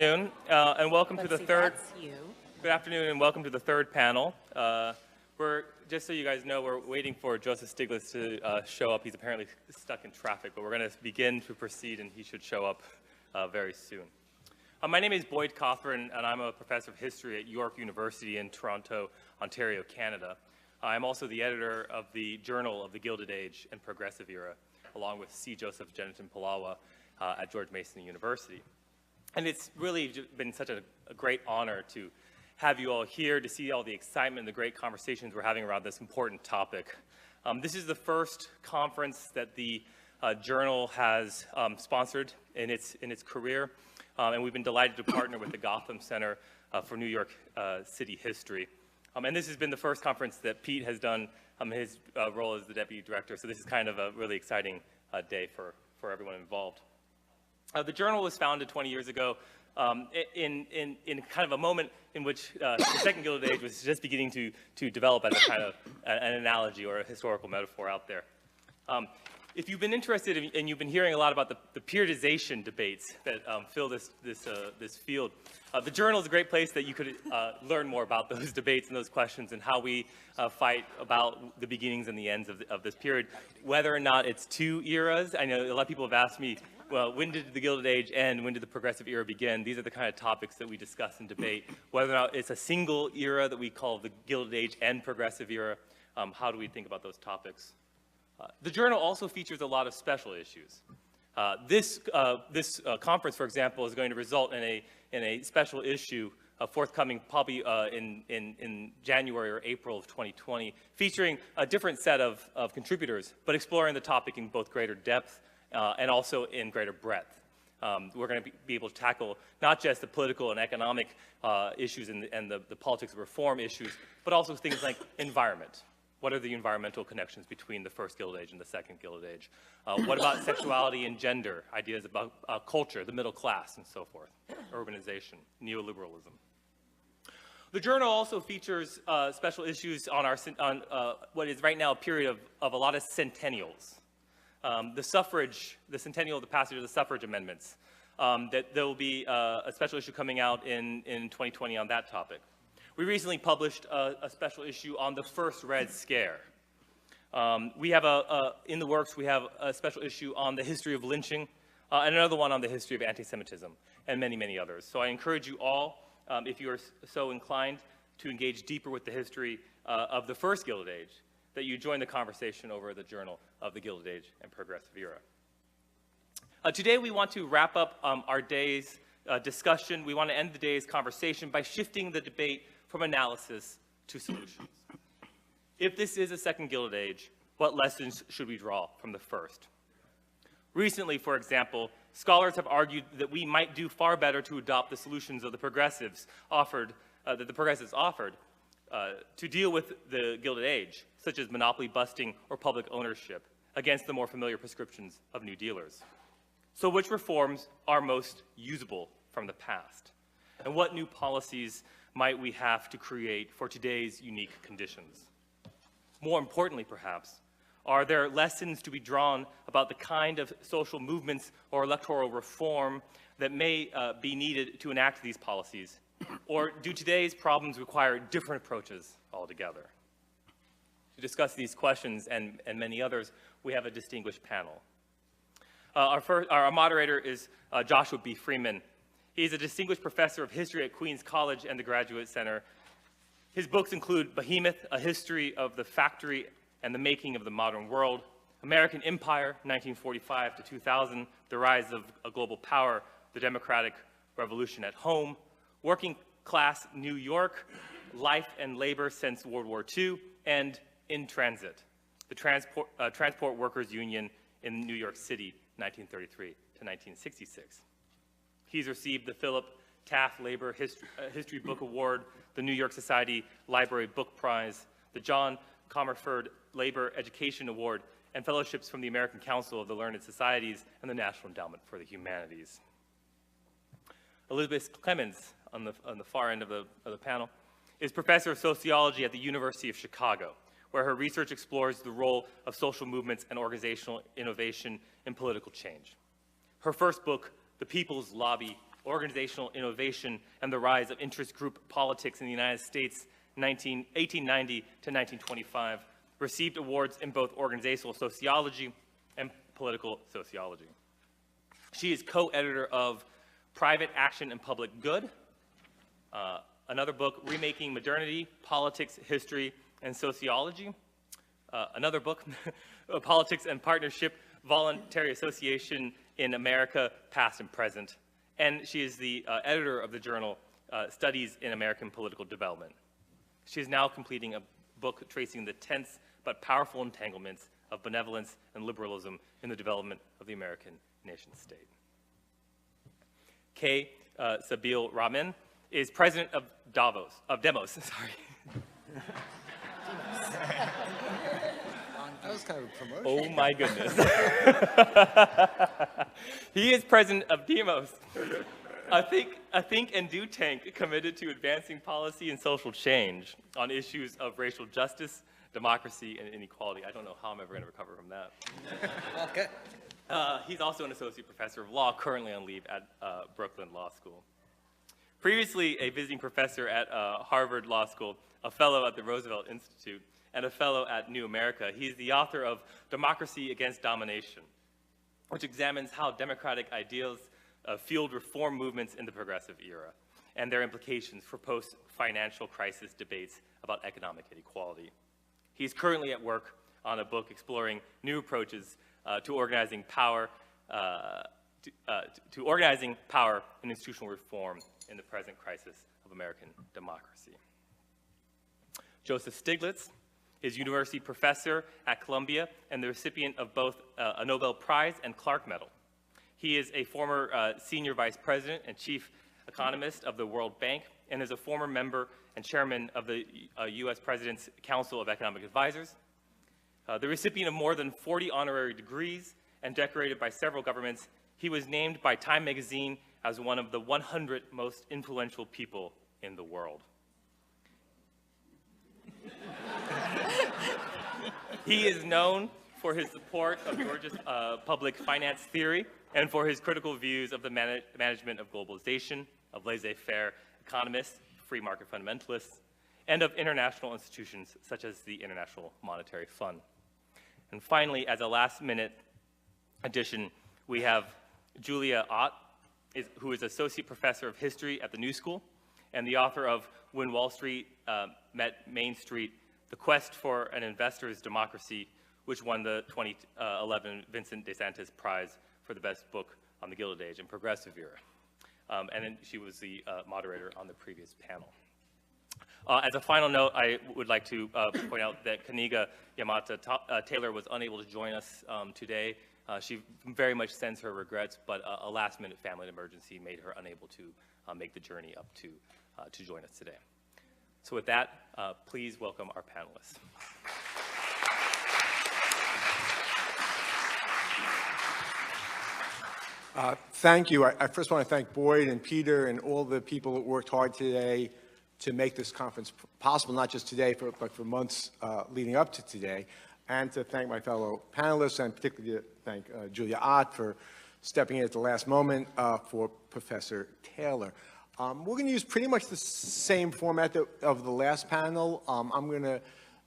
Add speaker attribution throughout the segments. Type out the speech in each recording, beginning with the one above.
Speaker 1: And welcome to the third.
Speaker 2: That's you.
Speaker 1: Good afternoon, and welcome to the third panel. Just so you guys know, we're waiting for Joseph Stiglitz to show up. He's apparently stuck in traffic, but we're going to begin to proceed, and he should show up very soon. My name is Boyd Cothran, and I'm a professor of history at York University in Toronto, Ontario, Canada. I'm also the editor of the Journal of the Gilded Age and Progressive Era, along with C. Joseph Jeniton Palawa at George Mason University. And it's really been such a great honor to have you all here, to see all the excitement and the great conversations we're having around this important topic. This is the first conference that the Journal has sponsored in its career, and we've been delighted to partner with the Gotham Center for New York City History. And this has been the first conference that Pete has done his role as the deputy director, so this is kind of a really exciting day for everyone involved. The Journal was founded 20 years ago in kind of a moment in which the Second Gilded Age was just beginning to develop as a kind of an analogy or a historical metaphor out there. If you've been interested and you've been hearing a lot about the periodization debates that fill this field, the Journal is a great place that you could learn more about those debates and those questions and how we fight about the beginnings and the ends of this period, whether or not it's two eras. I know a lot of people have asked me, well, when did the Gilded Age end? When did the Progressive Era begin? These are the kind of topics that we discuss and debate. Whether or not it's a single era that we call the Gilded Age and Progressive Era, how do we think about those topics? The Journal also features a lot of special issues. This conference, for example, is going to result in a special issue forthcoming probably in January or April of 2020, featuring a different set of contributors, but exploring the topic in both greater depth and also in greater breadth. We're going to be able to tackle not just the political and economic issues and the politics of reform issues, but also things like environment. What are the environmental connections between the first Gilded Age and the second Gilded Age? What about sexuality and gender, ideas about culture, the middle class, and so forth, urbanization, neoliberalism. The Journal also features special issues on what is right now a period of a lot of centennials. The centennial of the passage of the suffrage amendments. There will be a special issue coming out in 2020 on that topic. We recently published a special issue on the first Red Scare. We have in the works, we have a special issue on the history of lynching, and another one on the history of anti-Semitism, and many, many others. So I encourage you all, if you are so inclined, to engage deeper with the history of the first Gilded Age, that you join the conversation over the Journal of the Gilded Age and Progressive Era. Today we want to wrap up our day's discussion. We want to end the day's conversation by shifting the debate from analysis to solutions. If this is a second Gilded Age, what lessons should we draw from the first? Recently, for example, scholars have argued that we might do far better to adopt the solutions of the progressives offered, to deal with the Gilded Age, such as monopoly busting or public ownership, against the more familiar prescriptions of New Dealers. So which reforms are most usable from the past? And what new policies might we have to create for today's unique conditions? More importantly, perhaps, are there lessons to be drawn about the kind of social movements or electoral reform that may be needed to enact these policies? Or do today's problems require different approaches altogether? To discuss these questions and many others, we have a distinguished panel. Our moderator is Joshua B. Freeman. He's a distinguished professor of history at Queens College and the Graduate Center. His books include Behemoth, A History of the Factory and the Making of the Modern World, American Empire, 1945 to 2000, The Rise of a Global Power, The Democratic Revolution at Home, Working Class New York, Life and Labor Since World War II, and In Transit, the Transport Workers Union in New York City, 1933 to 1966. He's received the Philip Taft Labor History Book Award, the New York Society Library Book Prize, the John Comerford Labor Education Award, and fellowships from the American Council of the Learned Societies and the National Endowment for the Humanities. Elizabeth Clemens, on the far end of the panel, is professor of sociology at the University of Chicago, where her research explores the role of social movements and organizational innovation in political change. Her first book, The People's Lobby, Organizational Innovation and the Rise of Interest Group Politics in the United States, 1890 to 1925, received awards in both organizational sociology and political sociology. She is co-editor of Private Action and Public Good, another book, Remaking Modernity, Politics, History, and Sociology, another book, Politics and Partnership, Voluntary Association in America, Past and Present, and she is the editor of the journal Studies in American Political Development. She is now completing a book tracing the tense but powerful entanglements of benevolence and liberalism in the development of the American nation-state. K. Sabil Rahman is president of Demos. Sorry.
Speaker 2: That was kind of a promotion.
Speaker 1: Oh my goodness. He is president of Demos, a think and do tank committed to advancing policy and social change on issues of racial justice, democracy, and inequality. I don't know how I'm ever going to recover from that.
Speaker 2: Okay.
Speaker 1: He's also an associate professor of law, currently on leave at Brooklyn Law School. Previously a visiting professor at Harvard Law School, a fellow at the Roosevelt Institute, and a fellow at New America, he's the author of Democracy Against Domination, which examines how democratic ideals fueled reform movements in the progressive era and their implications for post-financial crisis debates about economic inequality. He's currently at work on a book exploring new approaches to organizing power and institutional reform in the present crisis of American democracy. Joseph Stiglitz is university professor at Columbia and the recipient of both a Nobel Prize and Clark Medal. He is a former senior vice president and chief economist of the World Bank and is a former member and chairman of the U.S. President's Council of Economic Advisors. The recipient of more than 40 honorary degrees and decorated by several governments, he was named by Time magazine as one of the 100 most influential people in the world. He is known for his support of Georgia's public finance theory and for his critical views of the management of globalization, of laissez-faire economists, free market fundamentalists, and of international institutions such as the International Monetary Fund. And finally, as a last-minute addition, we have Julia Ott, who is Associate Professor of History at the New School and the author of When Wall Street Met Main Street, The Quest for an Investor's Democracy, which won the 2011 Vincent DeSantis Prize for the best book on the Gilded Age and Progressive Era. And then she was the moderator on the previous panel. As a final note, I would like to point out that Kaniga Yamata Taylor was unable to join us today. She very much sends her regrets, but a last-minute family emergency made her unable to make the journey up to join us today. So with that, please welcome our panelists.
Speaker 2: Thank you. I first want to thank Boyd and Peter and all the people that worked hard today to make this conference possible, not just today, but for months leading up to today, and to thank my fellow panelists, and particularly to thank Julia Ott for stepping in at the last moment for Professor Taylor. We're going to use pretty much the same format of the last panel. I'm going to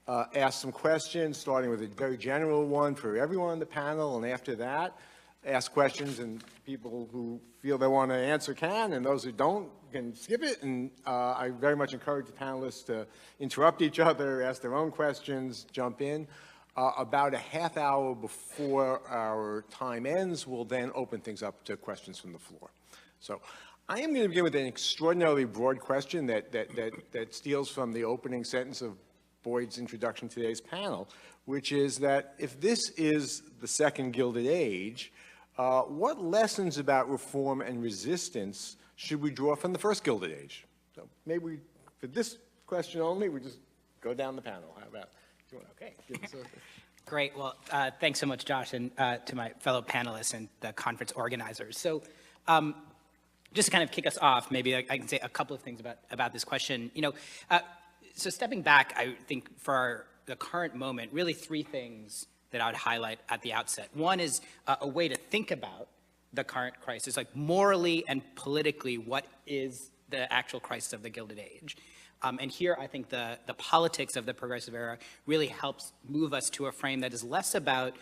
Speaker 2: ask some questions, starting with a very general one for everyone on the panel, and after that, ask questions, and people who feel they want to answer can, and those who don't can skip it. And I very much encourage the panelists to interrupt each other, ask their own questions, jump in. About a half hour before our time ends, we'll then open things up to questions from the floor. So I am going to begin with an extraordinarily broad question that steals from the opening sentence of Boyd's introduction to today's panel, which is that if this is the second Gilded Age, what lessons about reform and resistance should we draw from the first Gilded Age? So maybe for this question only, we just go down the panel. How about? Okay.
Speaker 3: Great. Well, thanks so much, Josh, and to my fellow panelists and the conference organizers. So just to kind of kick us off, maybe I can say a couple of things about this question. You know, so stepping back, I think for the current moment, really three things that I would highlight at the outset. One is a way to think about the current crisis, like morally and politically, what is the actual crisis of the Gilded Age? And here, I think the politics of the progressive era really helps move us to a frame that is less about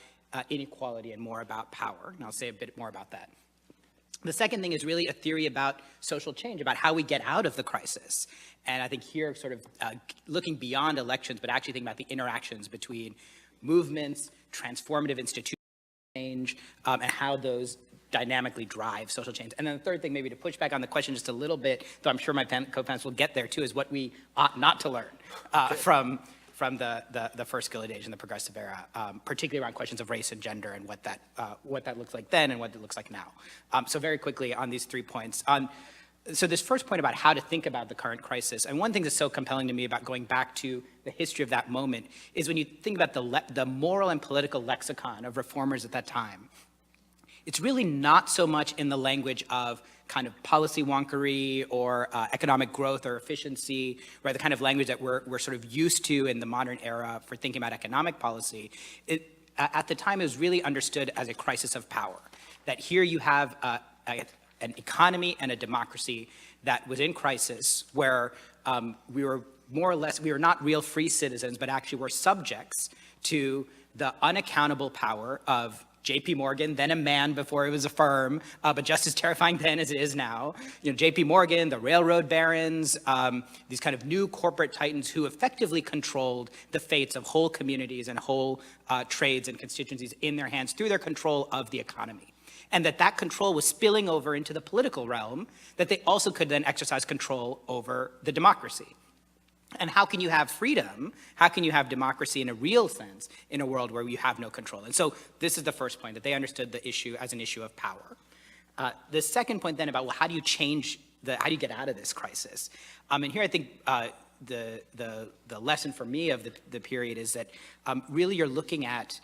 Speaker 3: inequality and more about power. And I'll say a bit more about that. The second thing is really a theory about social change, about how we get out of the crisis. And I think here, sort of looking beyond elections, but actually thinking about the interactions between movements, transformative institutions, change, and how those dynamically drive social change. And then the third thing, maybe to push back on the question just a little bit, though I'm sure my co-panelists will get there too, is what we ought not to learn from the first Gilded Age and the progressive era, particularly around questions of race and gender and what that looks like then and what it looks like now. So very quickly on these 3 points. So this first point about how to think about the current crisis, and one thing that's so compelling to me about going back to the history of that moment is when you think about the moral and political lexicon of reformers at that time, it's really not so much in the language of kind of policy wonkery or economic growth or efficiency, right? The kind of language that we're sort of used to in the modern era for thinking about economic policy. At the time, it was really understood as a crisis of power. That here you have an economy and a democracy that was in crisis, where we were more or less, we were not real free citizens, but actually were subjects to the unaccountable power of J.P. Morgan, then a man before it was a firm, but just as terrifying then as it is now. You know, J.P. Morgan, the railroad barons, these kind of new corporate titans who effectively controlled the fates of whole communities and whole trades and constituencies in their hands through their control of the economy. And that control was spilling over into the political realm, that they also could then exercise control over the democracy. And how can you have freedom? How can you have democracy in a real sense in a world where you have no control? And so this is the first point, that they understood the issue as an issue of power. The second point then about, well, how do you change how do you get out of this crisis? And here I think the lesson for me of the period is that really you're looking at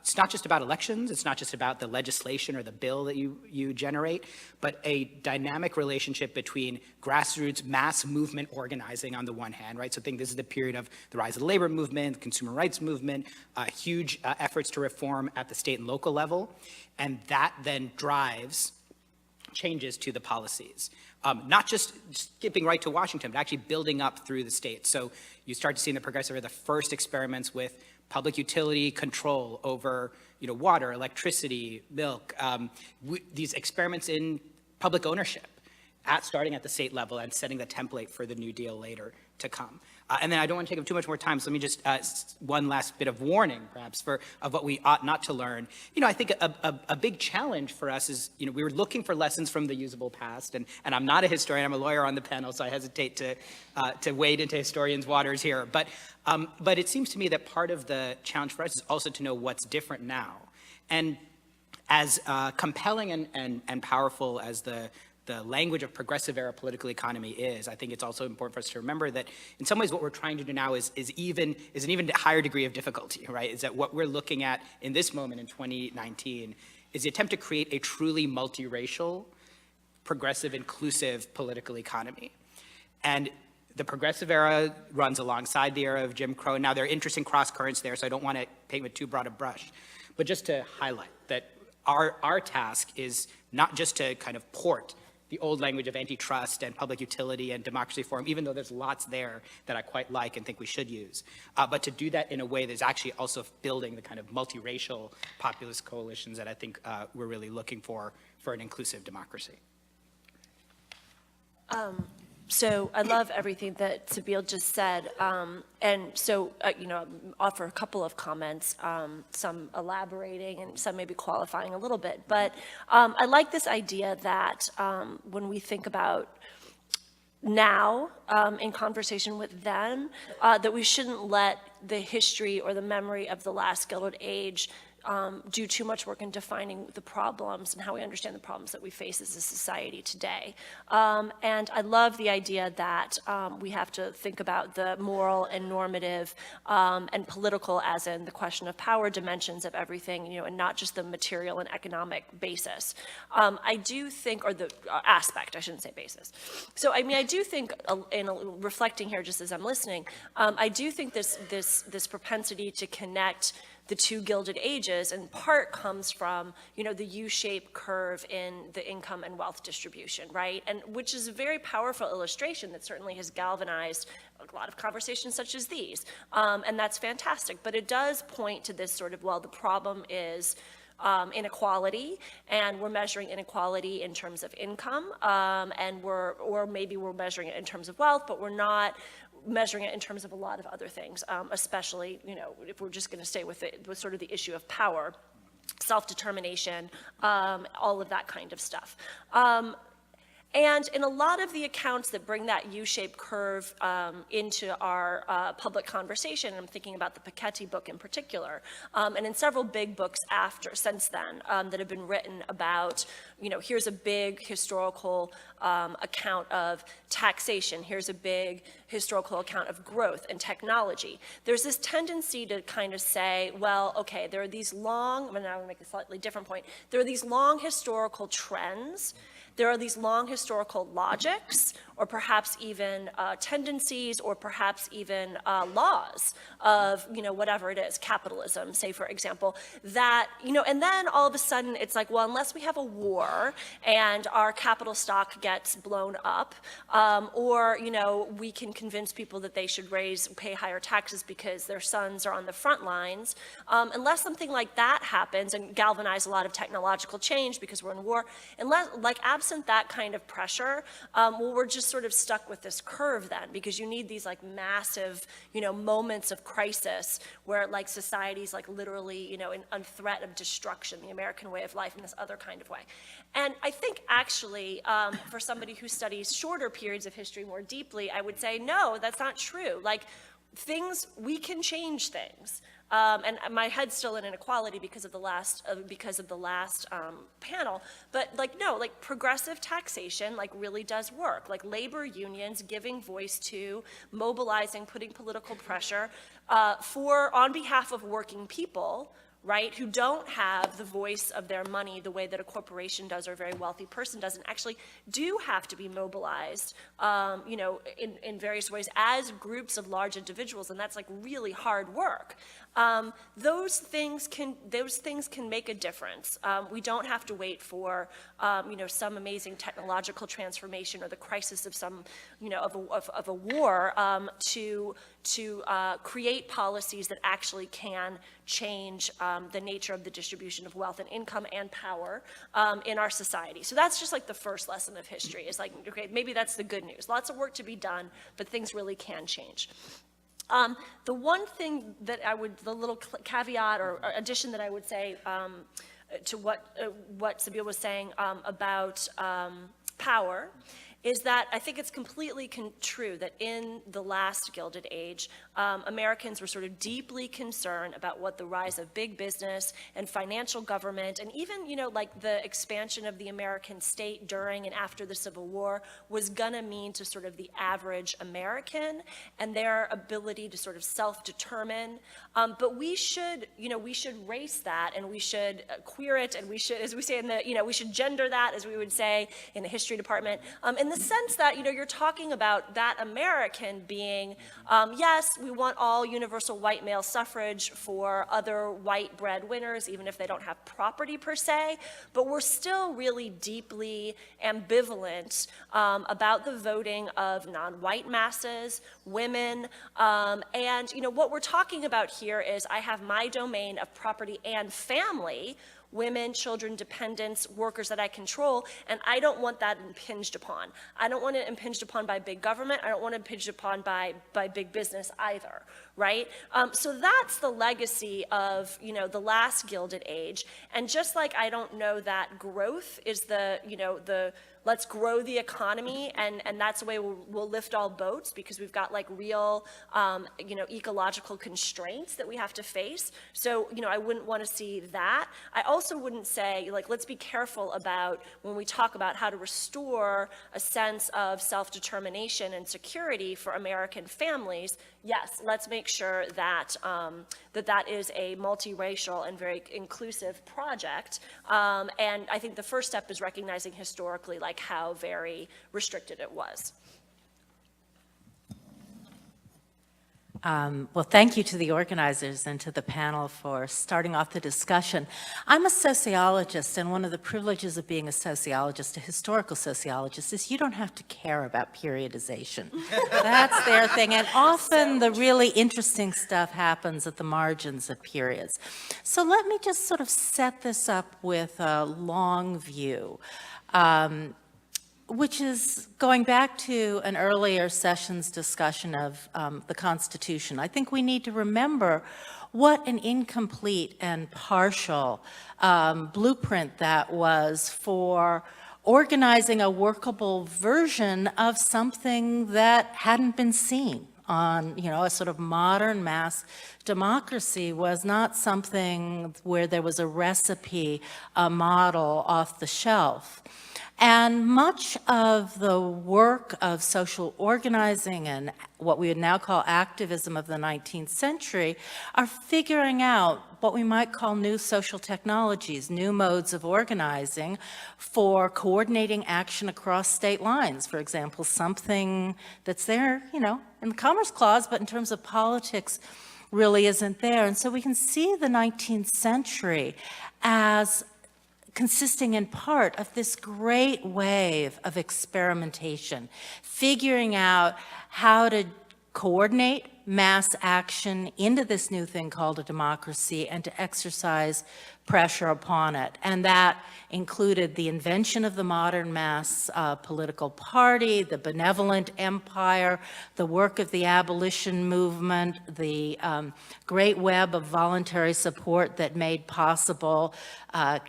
Speaker 3: it's not just about elections, it's not just about the legislation or the bill that you generate, but a dynamic relationship between grassroots mass movement organizing on the one hand, right? So I think this is the period of the rise of the labor movement, the consumer rights movement, huge efforts to reform at the state and local level, and that then drives changes to the policies. Not just skipping right to Washington, but actually building up through the states. So you start to see in the progressive era the first experiments with public utility control over, water, electricity, milk, these experiments in public ownership, starting at the state level and setting the template for the New Deal later to come. And then I don't want to take up too much more time, so let me just, one last bit of warning, perhaps, of what we ought not to learn. I think a big challenge for us is, we were looking for lessons from the usable past, and I'm not a historian, I'm a lawyer on the panel, so I hesitate to wade into historians' waters here. But it seems to me that part of the challenge for us is also to know what's different now. And as compelling and powerful as the language of progressive era political economy is, I think it's also important for us to remember that in some ways what we're trying to do now is an even higher degree of difficulty, right? Is that what we're looking at in this moment in 2019 is the attempt to create a truly multiracial, progressive, inclusive political economy. And the progressive era runs alongside the era of Jim Crow. Now there are interesting cross currents there, so I don't want to paint with too broad a brush, but just to highlight that our task is not just to kind of port the old language of antitrust and public utility and democracy reform, even though there's lots there that I quite like and think we should use, but to do that in a way that's actually also building the kind of multiracial populist coalitions that I think we're really looking for an inclusive democracy.
Speaker 4: So I love everything that Sabeel just said. And so, offer a couple of comments, some elaborating and some maybe qualifying a little bit. But I like this idea that when we think about now in conversation with them, that we shouldn't let the history or the memory of the last Gilded Age do too much work in defining the problems and how we understand the problems that we face as a society today. And I love the idea that we have to think about the moral and normative and political, as in the question of power dimensions of everything, and not just the material and economic basis. I do think, or the aspect, I shouldn't say basis. So, I do think, in reflecting here just as I'm listening, I do think this propensity to connect the two Gilded Ages in part comes from, the U-shaped curve in the income and wealth distribution, right? And which is a very powerful illustration that certainly has galvanized a lot of conversations such as these. And that's fantastic. But it does point to this sort of, well, the problem is inequality, and we're measuring inequality in terms of income, or maybe we're measuring it in terms of wealth, but we're not measuring it in terms of a lot of other things, especially, if we're just going to stay with sort of the issue of power, self-determination, all of that kind of stuff. And in a lot of the accounts that bring that U-shaped curve into our public conversation, I'm thinking about the Piketty book in particular, and in several big books since then that have been written about, here's a big historical account of taxation, here's a big historical account of growth and technology. There's this tendency to kind of say, well, okay, there are these long, I'm going to make a slightly different point, there are these long historical trends. There are these long historical logics, or perhaps even tendencies, or perhaps even laws of, whatever it is, capitalism, say, for example, that, and then all of a sudden it's like, well, unless we have a war and our capital stock gets blown up, or, we can convince people that they should pay higher taxes because their sons are on the front lines, unless something like that happens and galvanize a lot of technological change because we're in war, unless, absent that kind of pressure, well, we're just sort of stuck with this curve then, because you need these massive, moments of crisis where society's literally, in threat of destruction, the American way of life in this other kind of way. And I think actually, for somebody who studies shorter periods of history more deeply, I would say, no, that's not true. We can change things. And my head's still in inequality because of the last panel. But no, progressive taxation really does work. Labor unions giving voice to, mobilizing, putting political pressure on behalf of working people, right, who don't have the voice of their money the way that a corporation does or a very wealthy person does, and actually do have to be mobilized, in various ways as groups of large individuals, and that's really hard work. Those things can make a difference. We don't have to wait for, some amazing technological transformation or the crisis of some, of a war to create policies that actually can change the nature of the distribution of wealth and income and power in our society. So that's just the first lesson of history. Is okay, maybe that's the good news. Lots of work to be done, but things really can change. The one thing that the little caveat or addition that I would say to what Sabine was saying about power is that I think it's completely true that in the last Gilded Age, Americans were sort of deeply concerned about what the rise of big business and financial government, and even, the expansion of the American state during and after the Civil War was gonna mean to sort of the average American and their ability to sort of self-determine. But we should race that, and we should queer it, and we should, as we say in the, we should gender that, as we would say in the history department, in the sense that, you're talking about that American being, yes, we want all universal white male suffrage for other white breadwinners, even if they don't have property per se, but we're still really deeply ambivalent about the voting of non-white masses, women, and, what we're talking about here is I have my domain of property and family, women, children, dependents, workers that I control, and I don't want that impinged upon. I don't want it impinged upon by big government. I don't want it impinged upon by big business either, right? So that's the legacy of, the last Gilded Age. And just like I don't know that growth is let's grow the economy and that's the way we'll lift all boats, because we've got real, ecological constraints that we have to face. So, I wouldn't want to see that. I also wouldn't say, let's be careful about when we talk about how to restore a sense of self-determination and security for American families. Yes, let's make sure that that is a multiracial and very inclusive project. And I think the first step is recognizing historically how very restricted it was.
Speaker 5: Well, thank you to the organizers and to the panel for starting off the discussion. I'm a sociologist, and one of the privileges of being a sociologist, a historical sociologist, is you don't have to care about periodization. That's their thing, and often the really interesting stuff happens at the margins of periods. So let me just sort of set this up with a long view. Which is going back to an earlier session's discussion of the Constitution. I think we need to remember what an incomplete and partial blueprint that was for organizing a workable version of something that hadn't been seen on, a sort of modern mass democracy was not something where there was a recipe, a model off the shelf. And much of the work of social organizing and what we would now call activism of the 19th century are figuring out what we might call new social technologies, new modes of organizing for coordinating action across state lines. For example, something that's there, in the Commerce Clause, but in terms of politics really isn't there. And so we can see the 19th century as consisting in part of this great wave of experimentation, figuring out how to coordinate mass action into this new thing called a democracy and to exercise pressure upon it. And that included the invention of the modern mass political party, the benevolent empire, the work of the abolition movement, the great web of voluntary support that made possible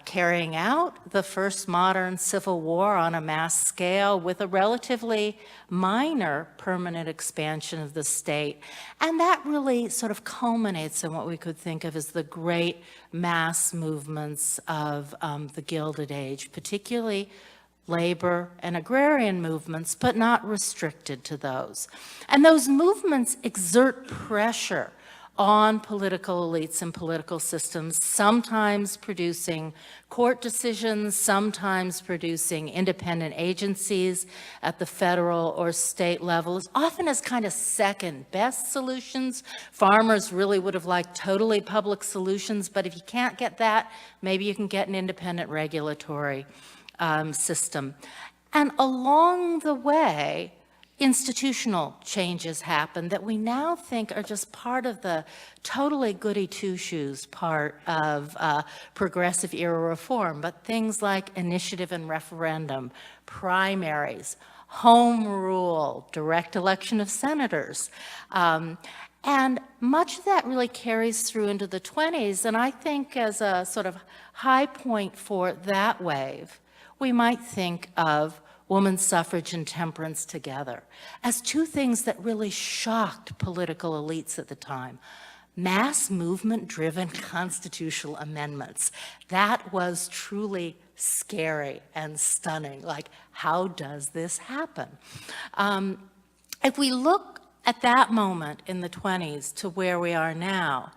Speaker 5: carrying out the first modern civil war on a mass scale with a relatively minor permanent expansion of the state. And that really sort of culminates in what we could think of as the great mass movements of the Gilded Age, particularly labor and agrarian movements, but not restricted to those. And those movements exert pressure on political elites and political systems, sometimes producing court decisions, sometimes producing independent agencies at the federal or state levels, often as kind of second best solutions. Farmers really would have liked totally public solutions, but if you can't get that, maybe you can get an independent regulatory system. And along the way, institutional changes happen that we now think are just part of the totally goody two-shoes part of progressive era reform, but things like initiative and referendum, primaries, home rule, direct election of senators. And much of that really carries through into the 20s, and I think as a sort of high point for that wave, we might think of women's suffrage and temperance together as two things that really shocked political elites at the time. Mass movement-driven constitutional amendments. That was truly scary and stunning. Like, how does this happen? If we look at that moment in the 20s to where we are now,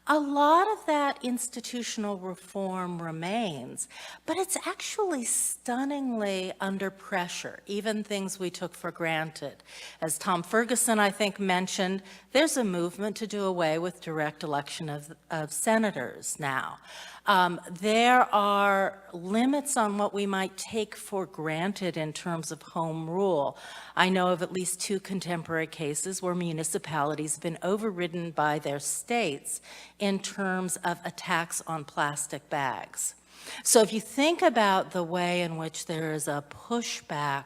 Speaker 5: a lot of that institutional reform remains, but it's actually stunningly under pressure, even things we took for granted. As Tom Ferguson, I think, mentioned, there's a movement to do away with direct election of senators now. There are limits on what we might take for granted in terms of home rule. I know of at least two contemporary cases where municipalities have been overridden by their states in terms of a tax on plastic bags. So if you think about the way in which there is a pushback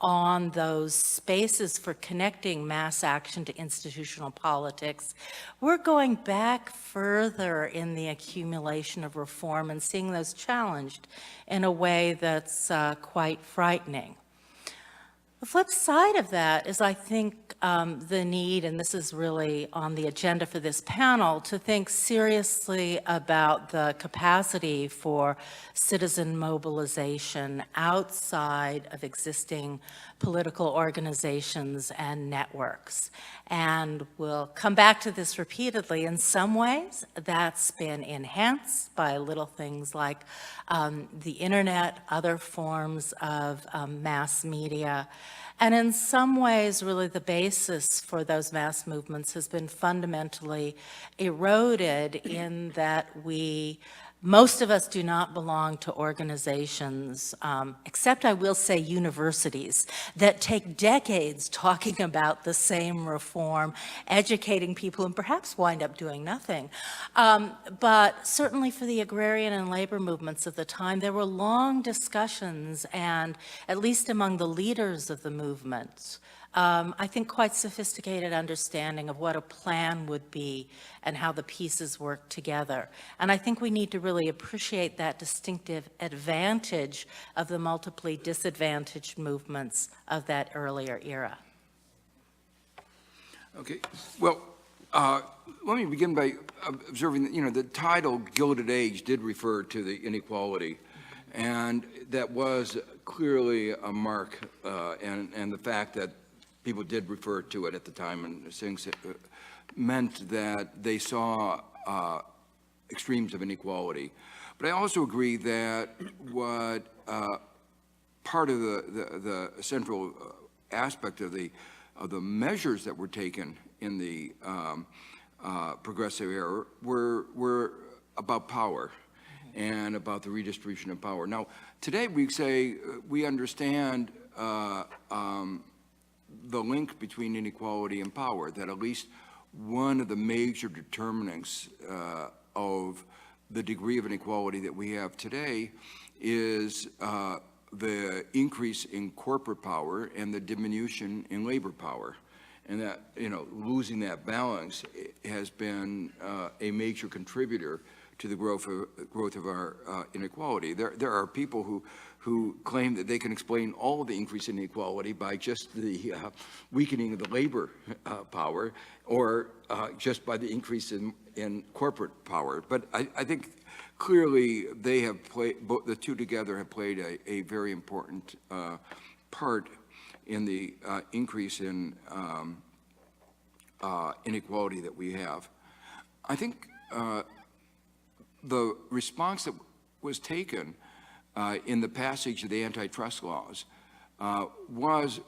Speaker 5: on those spaces for connecting mass action to institutional politics, we're going back further in the accumulation of reform and seeing those challenged in a way that's quite frightening. The flip side of that is, I think, the need, and this is really on the agenda for this panel, to think seriously about the capacity for citizen mobilization outside of existing political organizations and networks. And we'll come back to this repeatedly. In some ways, that's been enhanced by little things like the internet, other forms of mass media. And in some ways, really the basis for those mass movements has been fundamentally eroded in that most of us do not belong to organizations, except I will say universities, that take decades talking about the same reform, educating people, and perhaps wind up doing nothing. But certainly for the agrarian and labor movements of the time, there were long discussions, and at least among the leaders of the movements, I think quite sophisticated understanding of what a plan would be and how the pieces work together. And I think we need to really appreciate that distinctive advantage of the multiply disadvantaged movements of that earlier era.
Speaker 6: Okay, well, let me begin by observing that, the title Gilded Age did refer to the inequality, and that was clearly a mark, and the fact that people did refer to it at the time, and things meant that they saw extremes of inequality. But I also agree that what part of the central aspect of the measures that were taken in the progressive era were about power and about the redistribution of power. Now, today we say we understand the link between inequality and power, that at least one of the major determinants of the degree of inequality that we have today is the increase in corporate power and the diminution in labor power. And that, losing that balance has been a major contributor to the growth of our inequality. There are people who claim that they can explain all of the increase in inequality by just the weakening of the labor power, or just by the increase in corporate power. But I think clearly they have played, the two together have played a very important part in the increase in inequality that we have. I think the response that was taken in the passage of the antitrust laws was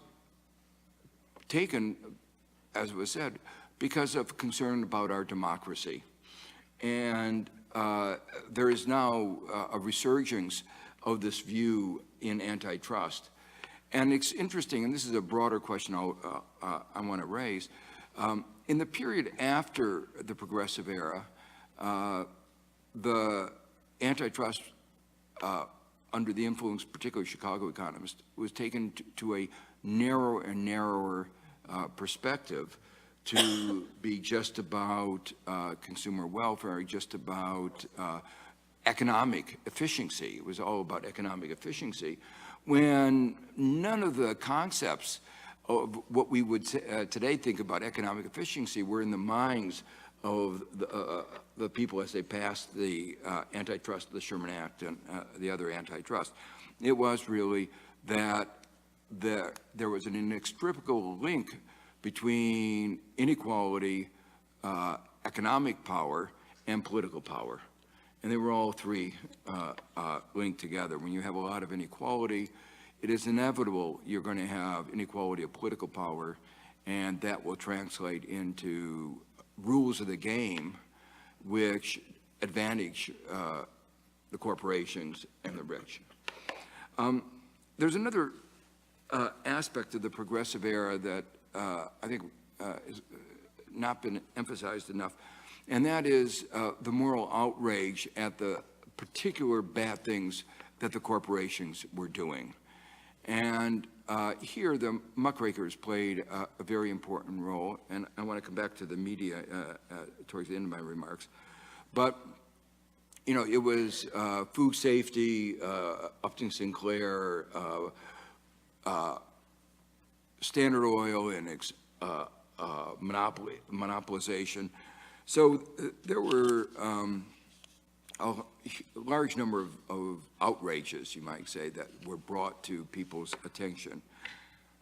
Speaker 6: taken, as it was said, because of concern about our democracy. And there is now a resurgence of this view in antitrust. And it's interesting, and this is a broader question I want to raise. In the period after the progressive era, the antitrust, under the influence, particularly Chicago economists, was taken to a narrower and narrower perspective, to be just about consumer welfare, just about economic efficiency. It was all about economic efficiency, when none of the concepts of what we would today think about economic efficiency were in the minds of the people as they passed the antitrust, the Sherman Act, and the other antitrust. It was really that there was an inextricable link between inequality, economic power, and political power. And they were all three linked together. When you have a lot of inequality, it is inevitable you're going to have inequality of political power, and that will translate into rules of the game which advantage the corporations and the rich. There's another aspect of the progressive era that I think has not been emphasized enough, and that is the moral outrage at the particular bad things that the corporations were doing. And here the muckrakers played a very important role, and I want to come back to the media towards the end of my remarks. But, it was food safety, Upton Sinclair, Standard Oil, and monopolization. So there were a large number of outrages, you might say, that were brought to people's attention.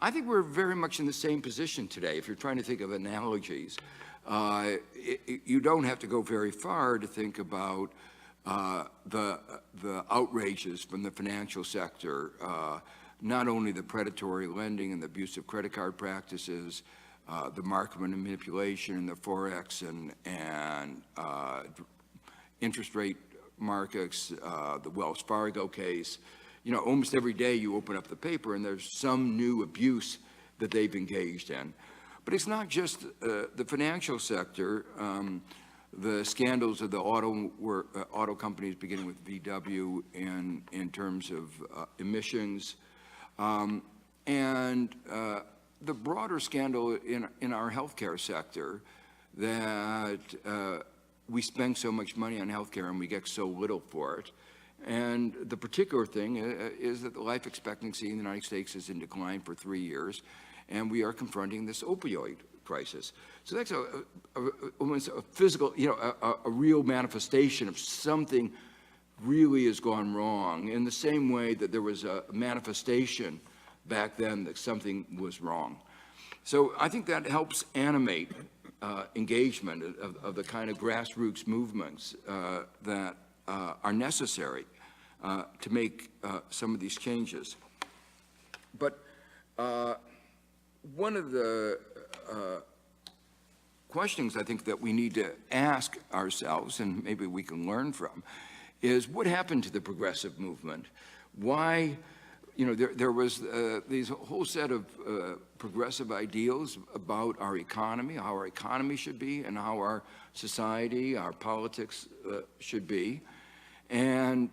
Speaker 6: I think we're very much in the same position today. If you're trying to think of analogies, you don't have to go very far to think about the outrages from the financial sector, not only the predatory lending and the abusive credit card practices, the market manipulation and the Forex and interest rate markets, the Wells Fargo case. You know, almost every day you open up the paper and there's some new abuse that they've engaged in. But it's not just the financial sector. The scandals of the auto companies, beginning with VW in terms of emissions, and the broader scandal in our healthcare sector, that we spend so much money on healthcare and we get so little for it. And the particular thing is that the life expectancy in the United States is in decline for 3 years, and we are confronting this opioid crisis. So that's almost a physical, a real manifestation of something really has gone wrong, in the same way that there was a manifestation back then that something was wrong. So I think that helps animate engagement of the kind of grassroots movements that are necessary to make some of these changes. But one of the questions I think that we need to ask ourselves, and maybe we can learn from, is what happened to the progressive movement? Why, there was these whole set of progressive ideals about our economy, how our economy should be, and how our society, our politics should be. And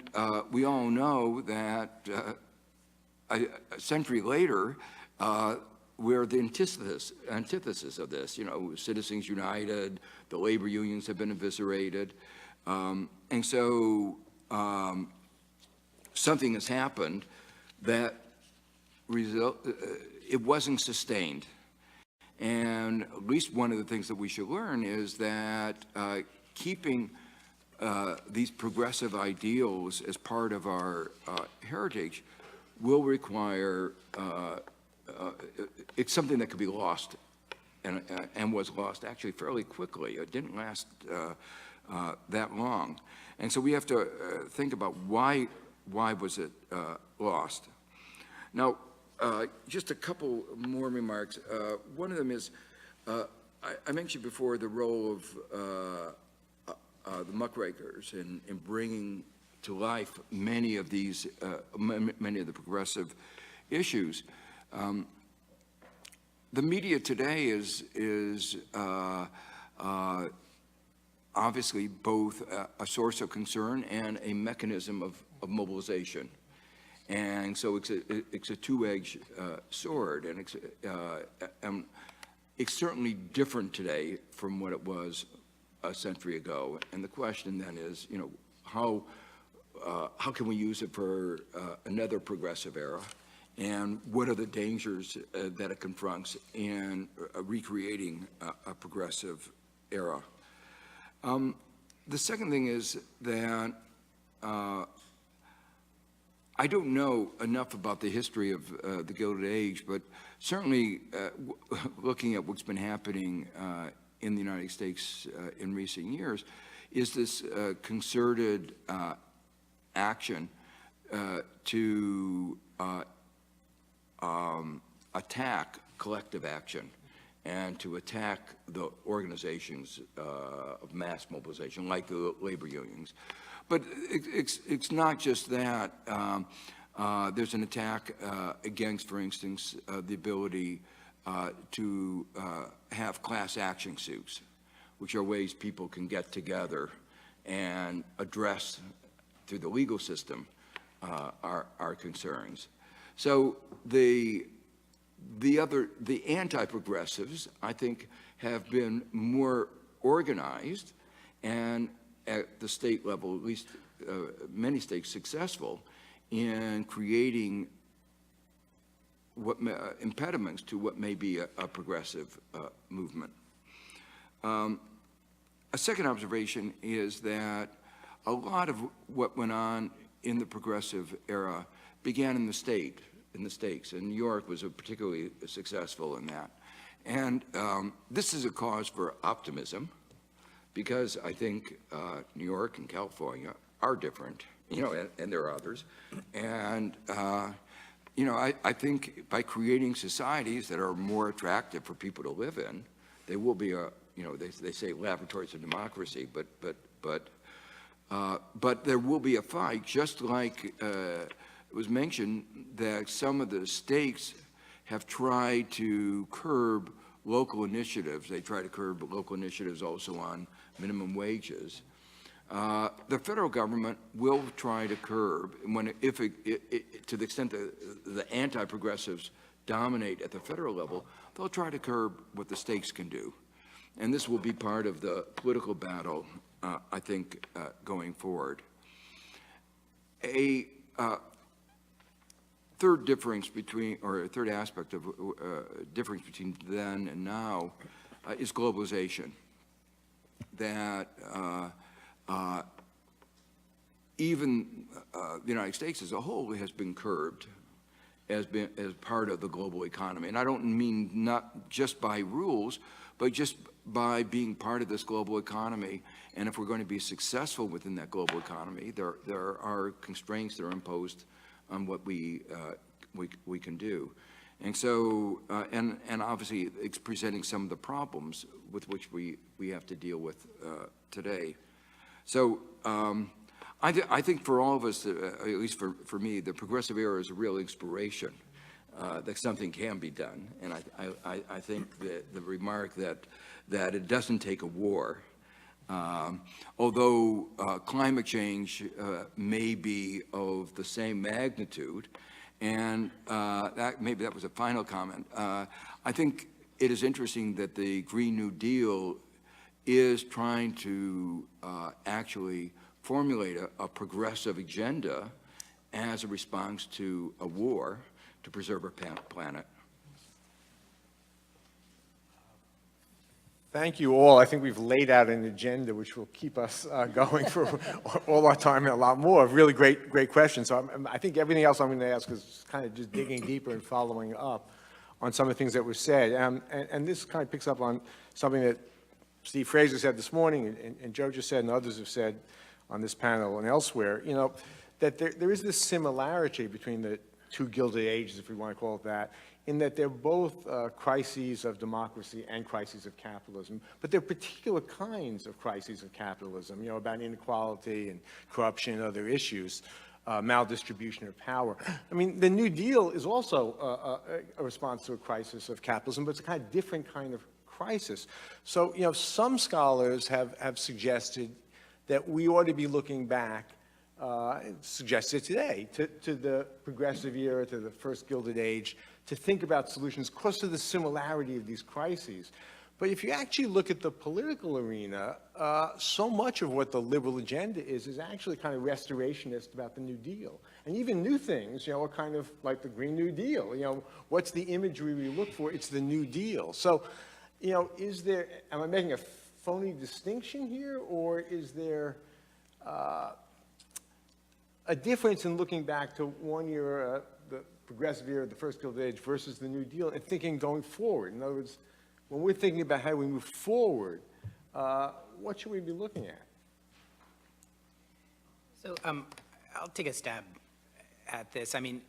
Speaker 6: we all know that a century later, we're the antithesis of this. Citizens United, the labor unions have been eviscerated. And so something has happened that it wasn't sustained. And at least one of the things that we should learn is that keeping these progressive ideals as part of our heritage will require, it's something that could be lost, and was lost actually fairly quickly. It didn't last that long. And so we have to think about why was it lost. Now, just a couple more remarks. One of them is, I mentioned before the role of the muckrakers in bringing to life many of these, many of the progressive issues. The media today is obviously both a source of concern and a mechanism of mobilization. And so it's a two-edged sword, and it's certainly different today from what it was a century ago. And the question then is, how can we use it for another progressive era? And what are the dangers that it confronts in recreating a progressive era? The second thing is that I don't know enough about the history of the Gilded Age, but certainly looking at what's been happening in the United States in recent years, is this concerted action to attack collective action and to attack the organizations of mass mobilization, like the labor unions. But it's not just that. There's an attack against, for instance, the ability to have class action suits, which are ways people can get together and address, through the legal system, our concerns. So the anti-progressives, I think, have been more organized and at the state level, at least many states, successful in creating impediments to what may be a progressive movement. A second observation is that a lot of what went on in the progressive era began in the States, and New York was particularly successful in that. And this is a cause for optimism, because I think New York and California are different, and there are others. And, you know, I think by creating societies that are more attractive for people to live in, they will be a, you know, they say laboratories of democracy, but there will be a fight, just like it was mentioned that some of the states have tried to curb local initiatives. They try to curb local initiatives also on minimum wages. The federal government will try to curb, to the extent that the anti-progressives dominate at the federal level, they'll try to curb what the states can do. And this will be part of the political battle, I think, going forward. A third difference between, or a third aspect of difference between then and now is globalization. That even the United States as a whole has been curbed as part of the global economy. And I don't mean not just by rules, but just by being part of this global economy. And if we're going to be successful within that global economy, there are constraints that are imposed on what we can do. And so, and obviously it's presenting some of the problems with which we have to deal with today. So I think for all of us, at least for me, the progressive era is a real inspiration that something can be done. And I think that the remark that it doesn't take a war, although climate change may be of the same magnitude, and maybe that was a final comment. I think it is interesting that the Green New Deal is trying to actually formulate a progressive agenda as a response to a war to preserve our planet.
Speaker 2: Thank you all. I think we've laid out an agenda which will keep us going for all our time and a lot more. Really great questions. So I think everything else I'm going to ask is kind of just digging deeper and following up on some of the things that were said. And this kind of picks up on something that Steve Fraser said this morning and Joe just said and others have said on this panel and elsewhere, you know, that there is this similarity between the two Gilded Ages, if we want to call it that, in that they're both crises of democracy and crises of capitalism, but they're particular kinds of crises of capitalism, you know, about inequality and corruption and other issues, maldistribution of power. I mean, the New Deal is also a response to a crisis of capitalism, but it's a kind of different kind of crisis. So, you know, some scholars have suggested that we ought to be looking back, suggested today, to the progressive era, to the first Gilded Age, to think about solutions because of the similarity of these crises. But if you actually look at the political arena, so much of what the liberal agenda is actually kind of restorationist about the New Deal. And even new things, you know, are kind of like the Green New Deal. You know, what's the imagery we look for? It's the New Deal. So, you know, am I making a phony distinction here, or is there a difference in looking back to one year, the progressive era, the first Gilded Age, versus the New Deal, and thinking going forward? In other words, when we're thinking about how we move forward, what should we be looking at?
Speaker 3: So I'll take a stab at this. I mean,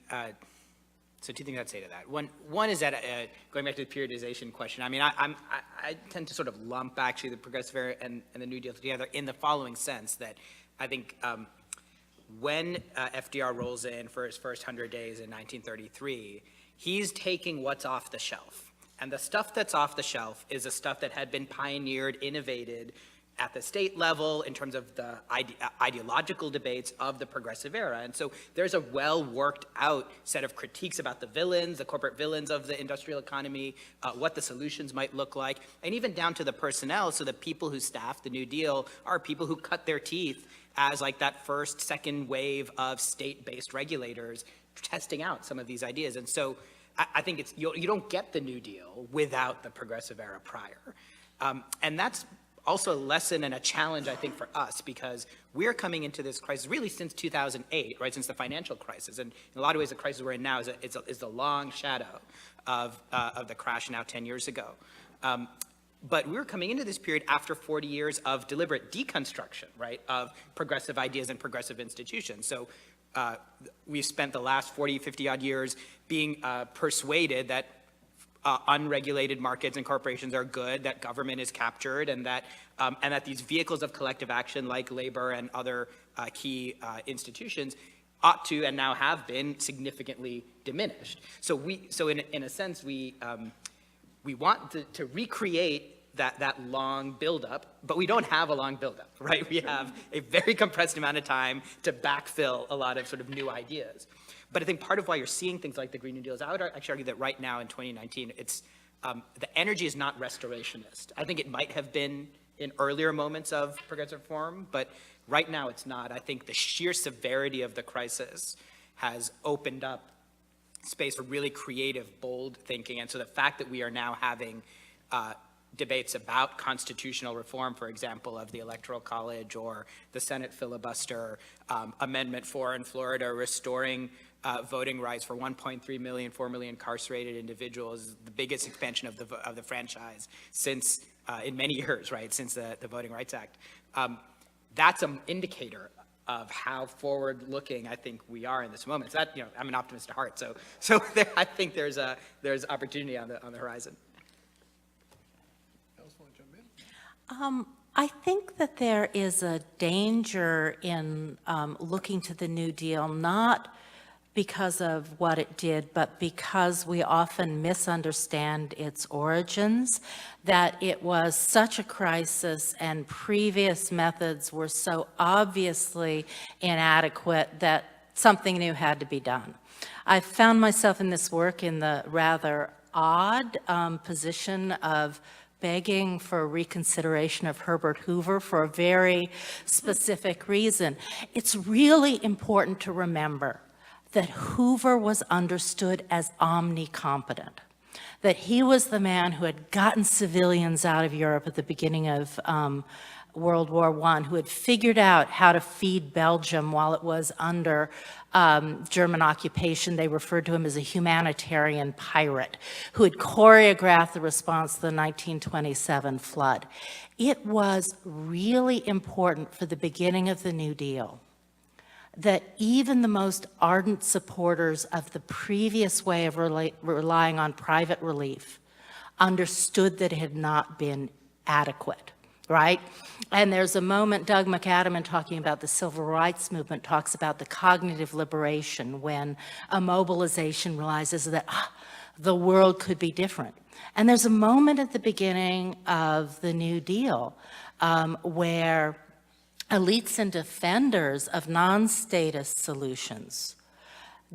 Speaker 3: so two things I'd say to that. One is that going back to the periodization question. I mean, I tend to sort of lump actually the progressive era and the New Deal together in the following sense, that I think when FDR rolls in for his first 100 days in 1933, he's taking what's off the shelf. And the stuff that's off the shelf is the stuff that had been pioneered, innovated at the state level in terms of the ideological debates of the progressive era. And so there's a well worked out set of critiques about the villains, the corporate villains of the industrial economy, what the solutions might look like, and even down to the personnel. So the people who staff the New Deal are people who cut their teeth as like that first, second wave of state-based regulators testing out some of these ideas. And so I think it's, you don't get the New Deal without the progressive era prior. And that's also a lesson and a challenge, I think, for us, because we're coming into this crisis really since 2008, right, since the financial crisis. And in a lot of ways, the crisis we're in now is the long shadow of the crash now 10 years ago. But we're coming into this period after 40 years of deliberate deconstruction, right, of progressive ideas and progressive institutions. So we've spent the last 40, 50 odd years being persuaded that unregulated markets and corporations are good, that government is captured, and that these vehicles of collective action like labor and other key institutions ought to and now have been significantly diminished. So in a sense, we want to recreate that long buildup, but we don't have a long buildup, right? We have a very compressed amount of time to backfill a lot of sort of new ideas. But I think part of why you're seeing things like the Green New Deal is, I would actually argue that right now in 2019, it's the energy is not restorationist. I think it might have been in earlier moments of progressive reform, but right now it's not. I think the sheer severity of the crisis has opened up space for really creative, bold thinking. And so the fact that we are now having debates about constitutional reform, for example, of the Electoral College or the Senate filibuster, Amendment 4 in Florida, restoring voting rights for 1.3 million, 4 million incarcerated individuals, the biggest expansion of the franchise since, in many years, right, since the Voting Rights Act. That's an indicator of how forward-looking I think we are in this moment. So that, I'm an optimist at heart, so I think there's opportunity on the horizon.
Speaker 5: I think that there is a danger in looking to the New Deal, not because of what it did, but because we often misunderstand its origins, that it was such a crisis and previous methods were so obviously inadequate that something new had to be done. I found myself in this work in the rather odd position of begging for reconsideration of Herbert Hoover for a very specific reason. It's really important to remember that Hoover was understood as omnicompetent, that he was the man who had gotten civilians out of Europe at the beginning of World War I, who had figured out how to feed Belgium while it was under German occupation. They referred to him as a humanitarian pirate, who had choreographed the response to the 1927 flood. It was really important for the beginning of the New Deal that even the most ardent supporters of the previous way of relying on private relief understood that it had not been adequate, right? And there's a moment, Doug McAdam, in talking about the civil rights movement, talks about the cognitive liberation when a mobilization realizes that the world could be different. And there's a moment at the beginning of the New Deal where elites and defenders of non-statist solutions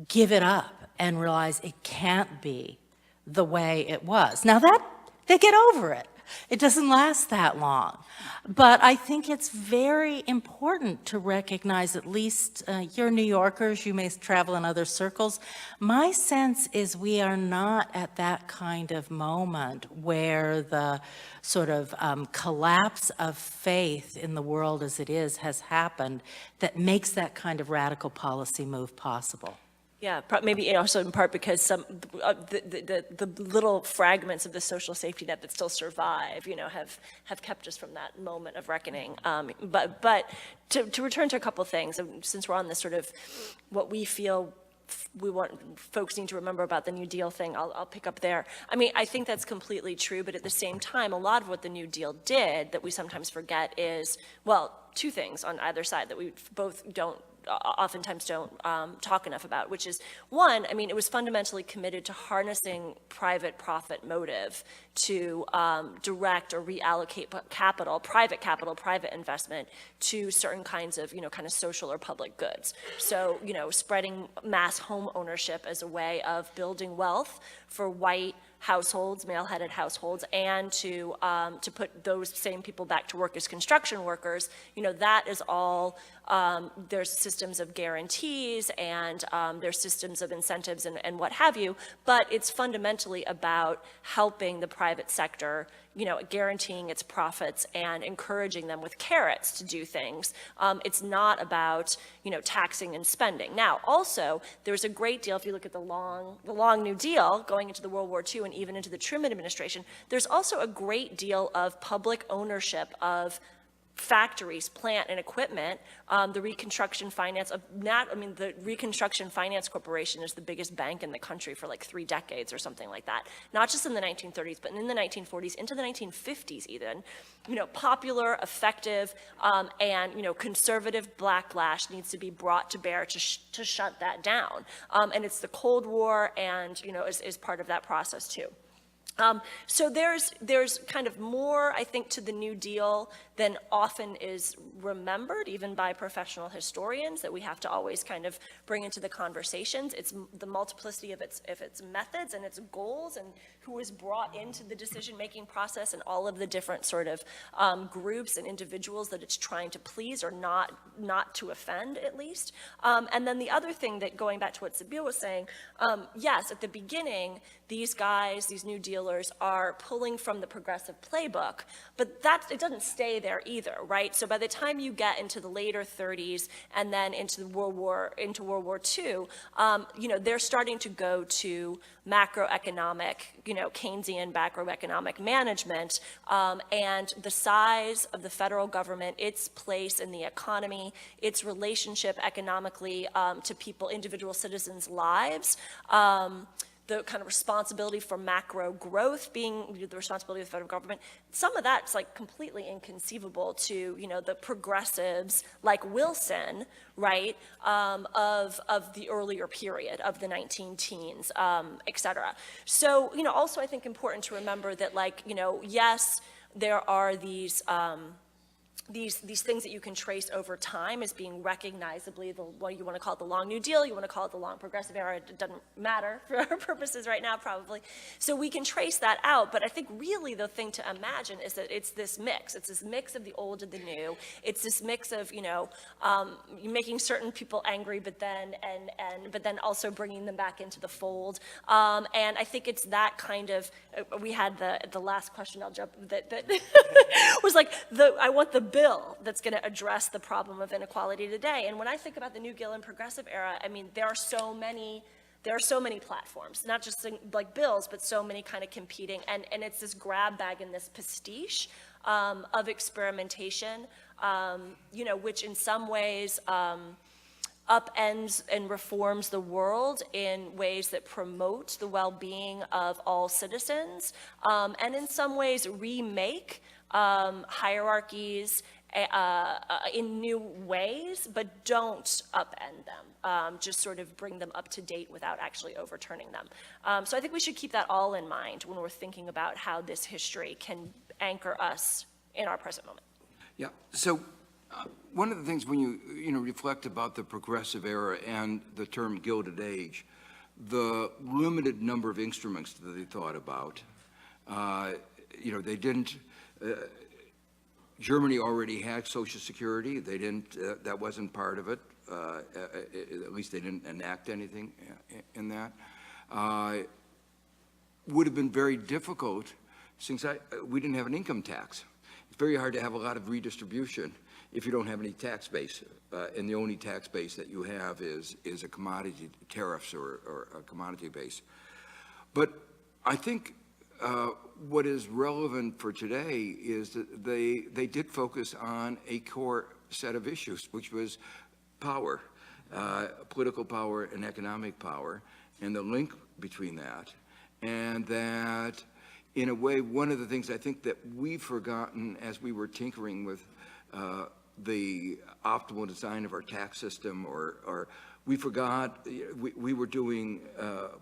Speaker 5: give it up and realize it can't be the way it was. Now they get over it. It doesn't last that long. But I think it's very important to recognize, at least you're New Yorkers, you may travel in other circles. My sense is we are not at that kind of moment where the sort of collapse of faith in the world as it is has happened that makes that kind of radical policy move possible.
Speaker 4: Yeah, maybe also in part because some the little fragments of the social safety net that still survive, have kept us from that moment of reckoning. But to return to a couple things, since we're on this sort of what we feel we want folks need to remember about the New Deal thing, I'll pick up there. I mean, I think that's completely true, but at the same time, a lot of what the New Deal did that we sometimes forget is, well, two things on either side that we both oftentimes don't talk enough about, which is, one, I mean, it was fundamentally committed to harnessing private profit motive to direct or reallocate private investment to certain kinds of, kind of social or public goods. So, spreading mass home ownership as a way of building wealth for white households, male-headed households, and to put those same people back to work as construction workers, that is all, there's systems of guarantees and there's systems of incentives and what have you, but it's fundamentally about helping the private sector, guaranteeing its profits and encouraging them with carrots to do things. It's not about, taxing and spending. Now, also, there's a great deal, if you look at the long New Deal, going into the World War II and even into the Truman administration, there's also a great deal of public ownership of factories, plant, and equipment. The Reconstruction Finance, the Reconstruction Finance Corporation is the biggest bank in the country for like 3 decades or something like that. Not just in the 1930s, but in the 1940s, into the 1950s even. Popular, effective, and, conservative backlash needs to be brought to bear to shut that down. And it's the Cold War and, is part of that process too. So there's kind of more, I think, to the New Deal than often is remembered, even by professional historians, that we have to always kind of bring into the conversations. It's the multiplicity of its methods and its goals and who is brought into the decision-making process and all of the different sort of groups and individuals that it's trying to please or not to offend, at least. And then the other thing that, going back to what Sabine was saying, yes, at the beginning, these guys, these New Dealers, are pulling from the progressive playbook, but it doesn't stay there either, right? So by the time you get into the later 30s and then into World War II, they're starting to go to macroeconomic, Keynesian macroeconomic management, and the size of the federal government, its place in the economy, its relationship economically to people, individual citizens' lives, the kind of responsibility for macro growth being the responsibility of the federal government. Some of that's like completely inconceivable to, the progressives like Wilson, right, of the earlier period of the 19-teens, et cetera. So, also I think important to remember that, yes, there are these things that you can trace over time as being recognizably what you want to call it, the long New Deal, you want to call it the long progressive era, it doesn't matter for our purposes right now probably. So we can trace that out, but I think really the thing to imagine is that it's this mix. It's this mix of the old and the new. It's this mix of, making certain people angry, but then also bringing them back into the fold. And I think it's that kind of, we had the last question, I'll jump, that was like, I want the bill that's going to address the problem of inequality today. And when I think about the New Deal and progressive era, I mean, there are so many platforms, not just like bills, but so many kind of competing, and it's this grab bag and this pastiche of experimentation, which in some ways upends and reforms the world in ways that promote the well-being of all citizens, and in some ways remake hierarchies in new ways, but don't upend them, just sort of bring them up to date without actually overturning them. So I think we should keep that all in mind when we're thinking about how this history can anchor us in our present moment.
Speaker 6: Yeah, so one of the things when you reflect about the progressive era and the term Gilded Age, the limited number of instruments that they thought about, they didn't, Germany already had Social Security. They didn't, that wasn't part of it. At least they didn't enact anything in that. Would have been very difficult since we didn't have an income tax. It's very hard to have a lot of redistribution if you don't have any tax base, and the only tax base that you have is a commodity tariffs or a commodity base. But I think what is relevant for today is that they did focus on a core set of issues, which was power, political power and economic power, and the link between that. And that, in a way, one of the things I think that we've forgotten as we were tinkering with the optimal design of our tax system, or we forgot, we were doing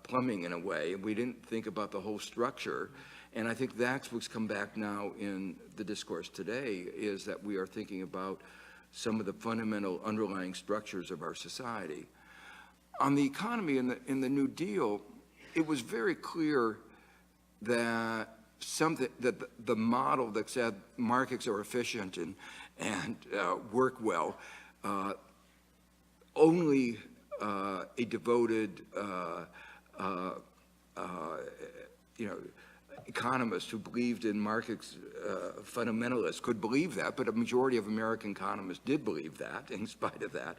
Speaker 6: plumbing in a way, and we didn't think about the whole structure. And I think that's what's come back now in the discourse today, is that we are thinking about some of the fundamental underlying structures of our society. On the economy in the New Deal, it was very clear that the model that said markets are efficient and work well, only a devoted economists who believed in markets, fundamentalists, could believe that, but a majority of American economists did believe that, in spite of that.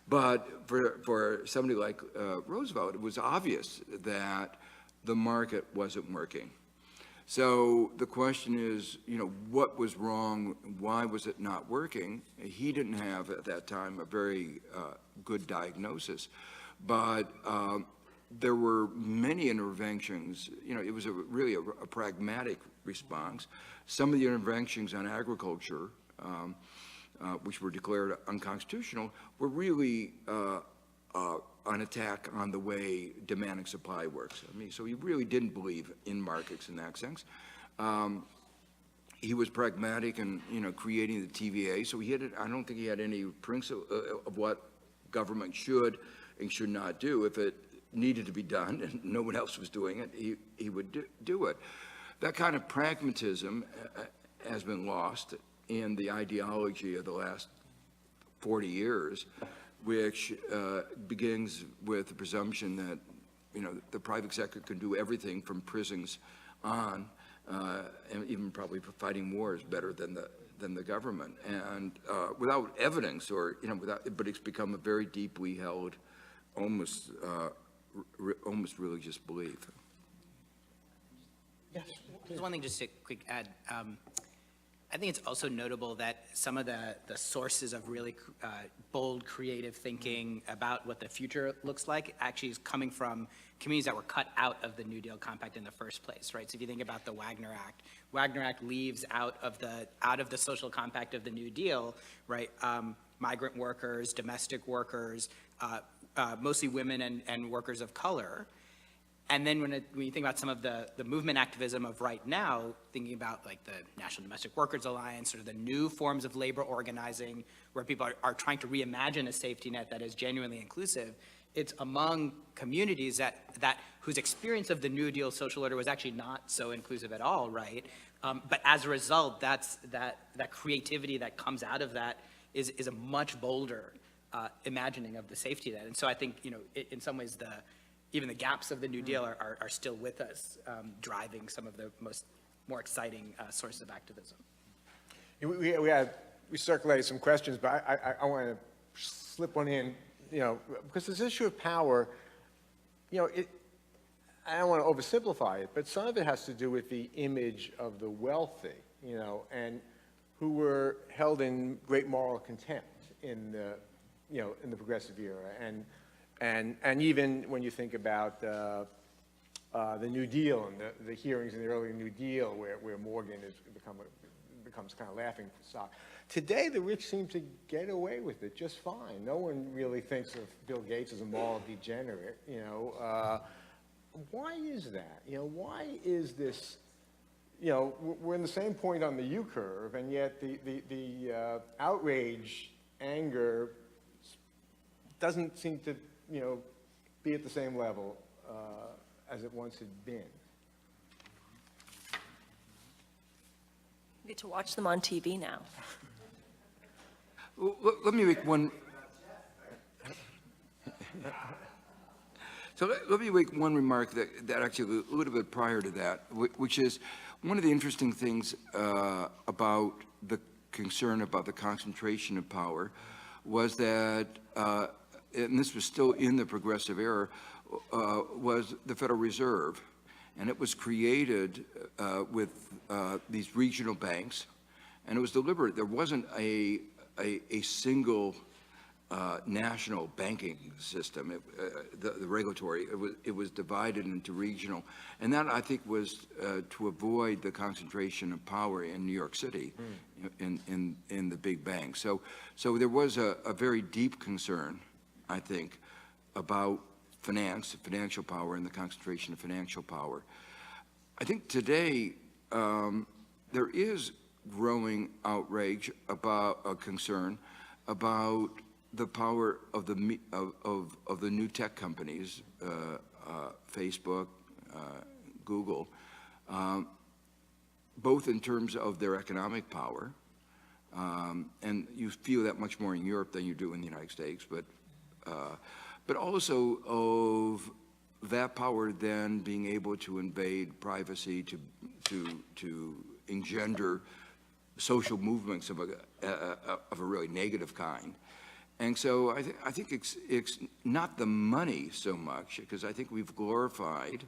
Speaker 6: But for somebody like Roosevelt, it was obvious that the market wasn't working. So the question is, what was wrong? Why was it not working? He didn't have at that time a very good diagnosis, but there were many interventions. It was really a pragmatic response. Some of the interventions on agriculture, which were declared unconstitutional, were really an attack on the way demand and supply works. So he really didn't believe in markets in that sense. He was pragmatic in, creating the TVA. So I don't think he had any principle of what government should and should not do. If it needed to be done and no one else was doing it, he would do it. That kind of pragmatism has been lost in the ideology of the last 40 years, which begins with the presumption that, the private sector can do everything from prisons on, and even probably fighting wars better than the government, and without evidence or, but it's become a very deeply held, almost religious belief.
Speaker 2: Yes.
Speaker 3: Just one thing, just to quick add. I think it's also notable that some of the sources of really bold, creative thinking about what the future looks like actually is coming from communities that were cut out of the New Deal Compact in the first place, right? So if you think about the Wagner Act leaves out of the social compact of the New Deal, right? Migrant workers, domestic workers, mostly women and workers of color. And then when you think about some of the movement activism of right now, thinking about like the National Domestic Workers Alliance, or the new forms of labor organizing where people are trying to reimagine a safety net that is genuinely inclusive, it's among communities that whose experience of the New Deal social order was actually not so inclusive at all, right? But as a result, that creativity that comes out of that is a much bolder imagining of the safety net. And so I think, in some ways, even the gaps of the New Deal are still with us, driving some of the more exciting sources of activism.
Speaker 2: We circulated some questions, but I want to slip one in, because this issue of power, I don't want to oversimplify it, but some of it has to do with the image of the wealthy, and who were held in great moral contempt in the progressive era, and even when you think about the New Deal and the hearings in the early New Deal, where Morgan becomes kind of laughing stock. Today, the rich seem to get away with it just fine. No one really thinks of Bill Gates as a moral degenerate. Why is that? Why is this? We're in the same point on the U curve, and yet the outrage, anger, doesn't seem to be at the same level as it once had been.
Speaker 4: You get to watch them on TV now.
Speaker 6: Well, let me make one. So let me make one remark that actually a little bit prior to that, which is one of the interesting things about the concern about the concentration of power was that, and this was still in the progressive era, was the Federal Reserve. And it was created with these regional banks, and it was deliberate. There wasn't a single national banking system, the regulatory. It was divided into regional, and that, I think, was to avoid the concentration of power in New York City, in the big banks. So there was a very deep concern, I think, about financial power, and the concentration of financial power. I think today there is growing outrage about concern about the power of the new tech companies, Facebook, Google, both in terms of their economic power, and you feel that much more in Europe than you do in the United States, but also of that power then being able to invade privacy, to engender social movements of a really negative kind. And so I think it's not the money so much, because I think we've glorified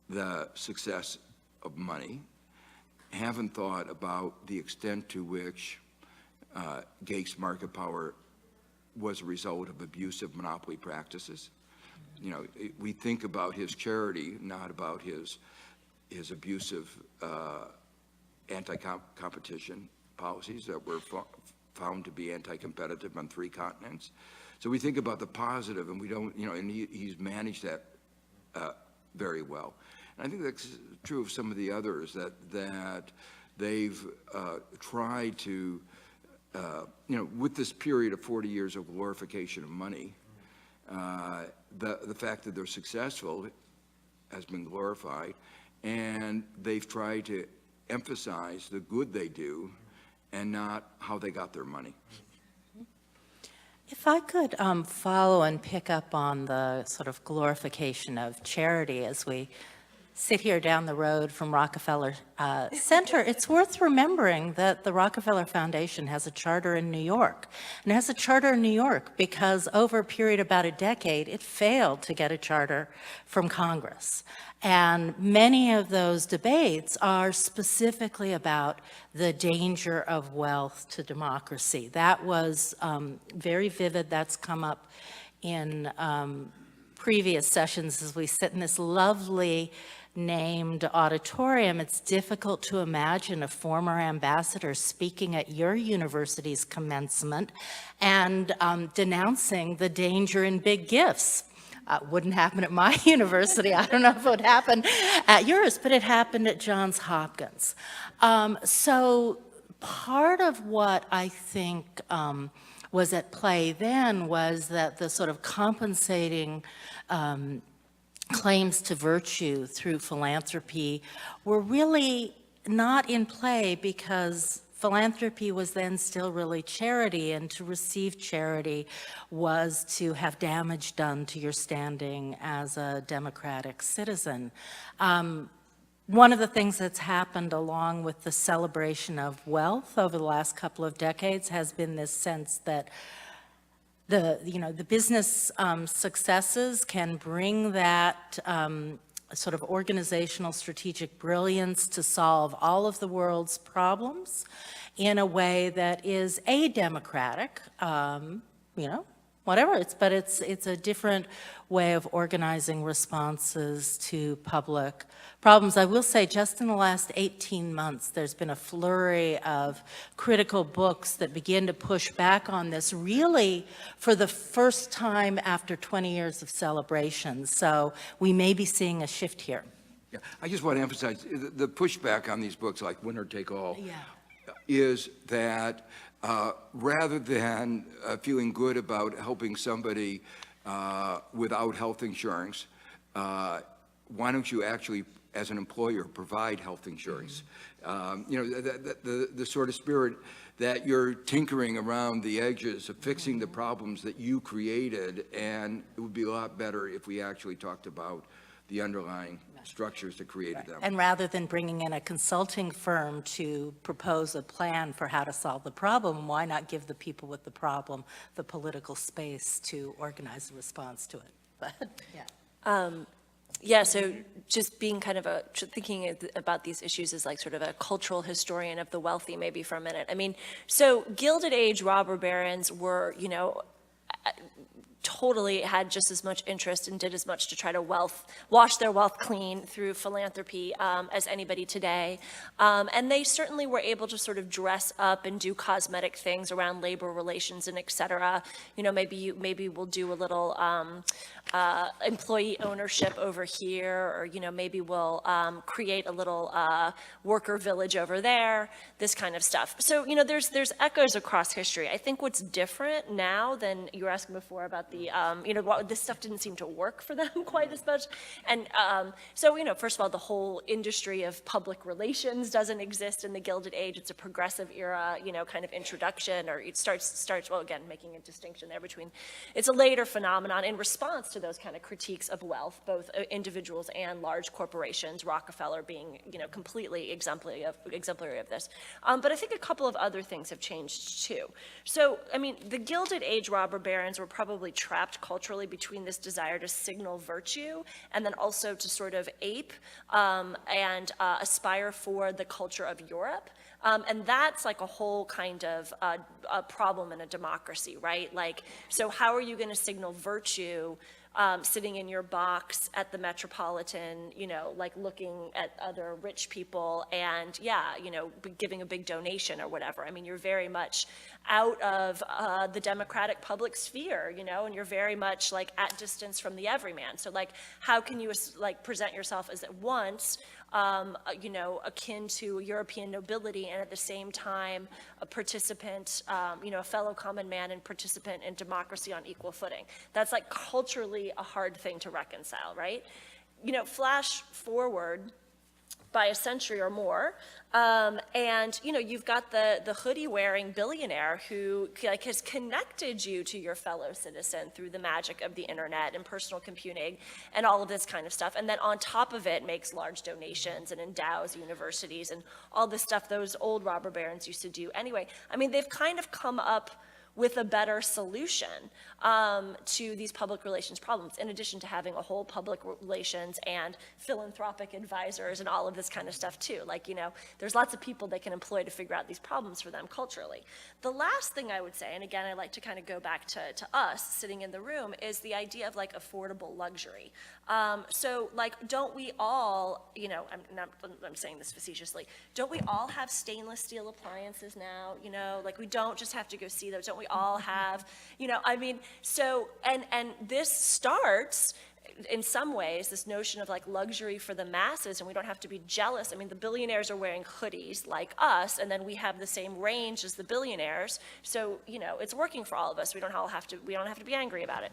Speaker 6: the success of money, haven't thought about the extent to which Gates' market power was a result of abusive monopoly practices. You know, we think about his charity, not about his abusive anti-competition policies that were found to be anti-competitive on 3 continents. So we think about the positive, and we don't, you know, and he's managed that very well. And I think that's true of some of the others, that they've tried to, you know, with this period of 40 years of glorification of money, the fact that they're successful has been glorified, and they've tried to emphasize the good they do and not how they got their money.
Speaker 5: If I could follow and pick up on the sort of glorification of charity as we sit here down the road from Rockefeller Center, it's worth remembering that the Rockefeller Foundation has a charter in New York. And it has a charter in New York because over a period of about a decade, it failed to get a charter from Congress. And many of those debates are specifically about the danger of wealth to democracy. That was very vivid. That's come up in previous sessions as we sit in this lovely named auditorium. It's difficult to imagine a former ambassador speaking at your university's commencement and denouncing the danger in big gifts. Wouldn't happen at my university. I don't know if it would happen at yours, but it happened at Johns Hopkins. So part of what I think was at play then was that the sort of compensating claims to virtue through philanthropy were really not in play because philanthropy was then still really charity, and to receive charity was to have damage done to your standing as a democratic citizen. One of the things that's happened along with the celebration of wealth over the last couple of decades has been this sense that the business successes can bring that sort of organizational strategic brilliance to solve all of the world's problems in a way that is a-democratic, whatever, but it's a different way of organizing responses to public problems. I will say just in the last 18 months, there's been a flurry of critical books that begin to push back on this really for the first time after 20 years of celebration. So we may be seeing a shift here.
Speaker 6: Yeah, I just want to emphasize the pushback on these books like Winner Take All is that rather than feeling good about helping somebody without health insurance, why don't you actually, as an employer, provide health insurance? The sort of spirit that you're tinkering around the edges of fixing the problems that you created, and it would be a lot better if we actually talked about the underlying structures that created them.
Speaker 5: And rather than bringing in a consulting firm to propose a plan for how to solve the problem, why not give the people with the problem the political space to organize a response to it? But,
Speaker 4: Yeah, so just being kind of thinking about these issues as like sort of a cultural historian of the wealthy maybe for a minute. I mean, so Gilded Age robber barons were, totally had just as much interest and did as much to try to wash their wealth clean through philanthropy as anybody today. And they certainly were able to sort of dress up and do cosmetic things around labor relations and et cetera. Maybe we'll do a little employee ownership over here, or, maybe we'll create a little worker village over there, this kind of stuff. So, there's echoes across history. I think what's different now than you were asking before about the, this stuff didn't seem to work for them quite as much. And so, first of all, the whole industry of public relations doesn't exist in the Gilded Age. It's a progressive era, kind of introduction, or it starts, well, again, making a distinction there between, it's a later phenomenon in response to those kind of critiques of wealth, both individuals and large corporations, Rockefeller being, completely exemplary of this. But I think a couple of other things have changed too. So, I mean, the Gilded Age robber barons were probably trapped culturally between this desire to signal virtue and then also to sort of ape and aspire for the culture of Europe. And that's like a whole kind of a problem in a democracy, right? Like, so how are you going to signal virtue sitting in your box at the Metropolitan, you know, like looking at other rich people and, yeah, you know, giving a big donation or whatever? I mean, you're very much out of the democratic public sphere, you know, and you're very much like at distance from the everyman. So like, how can you like present yourself as at once you know, akin to European nobility and at the same time a participant, you know, a fellow common man and participant in democracy on equal footing? That's like culturally a hard thing to reconcile, right? You know, flash forward by a century or more, and you know, you've got the hoodie-wearing billionaire who like has connected you to your fellow citizen through the magic of the internet and personal computing and all of this kind of stuff, and then on top of it makes large donations and endows universities and all this stuff those old robber barons used to do anyway. I mean, they've kind of come up with a better solution to these public relations problems, in addition to having a whole public relations and philanthropic advisors and all of this kind of stuff too. Like, you know, there's lots of people they can employ to figure out these problems for them culturally. The last thing I would say, and again, I like to kind of go back to us sitting in the room, is the idea of like affordable luxury. So like, don't we all, you know, I'm saying this facetiously, don't we all have stainless steel appliances now? You know, like we don't just have to go see those. Don't we all have, you know, I mean, so, and this starts in some ways, this notion of like luxury for the masses, and we don't have to be jealous. I mean, the billionaires are wearing hoodies like us, and then we have the same range as the billionaires. So, you know, it's working for all of us. We don't have to be angry about it.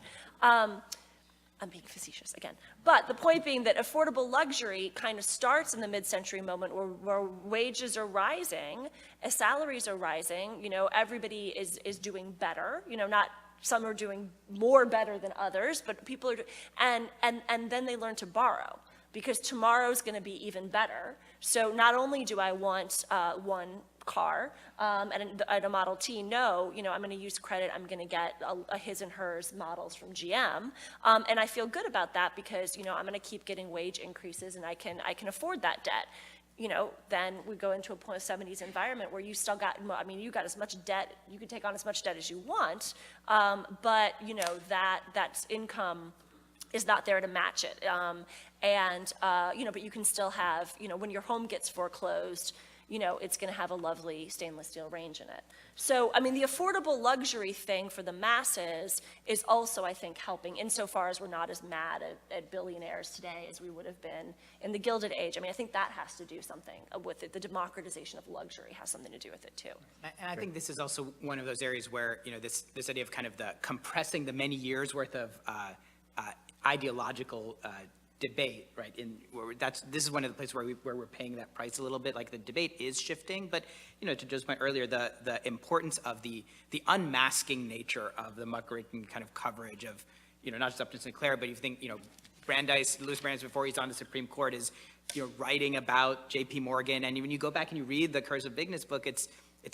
Speaker 4: I'm being facetious again. But the point being that affordable luxury kind of starts in the mid-century moment where wages are rising, as salaries are rising, you know, everybody is doing better, you know, not some are doing more better than others, but people are, and then they learn to borrow, because tomorrow's going to be even better. So not only do I want one car and a Model T, no, you know, I'm going to use credit, I'm going to get a his and hers models from GM, and I feel good about that because, you know, I'm going to keep getting wage increases and I can afford that debt. You know, then we go into a post-70s environment where you still got, I mean, you got as much debt, you can take on as much debt as you want, but, you know, that's income is not there to match it. You know, but you can still have, you know, when your home gets foreclosed, you know, it's going to have a lovely stainless steel range in it. So, I mean, the affordable luxury thing for the masses is also, I think, helping insofar as we're not as mad at billionaires today as we would have been in the Gilded Age. I mean, I think that has to do something with it. The democratization of luxury has something to do with it, too.
Speaker 3: And I think this is also one of those areas where, you know, this idea of kind of the compressing the many years worth of ideological debate, right? This is one of the places where we're paying that price a little bit. Like the debate is shifting, but you know, to Joe's point earlier, the importance of the unmasking nature of the muckraking kind of coverage of, you know, not just Upton Sinclair, but you think, you know, Louis Brandeis, before he's on the Supreme Court, is, you know, writing about J.P. Morgan, and when you go back and you read the Curse of Bigness book, it's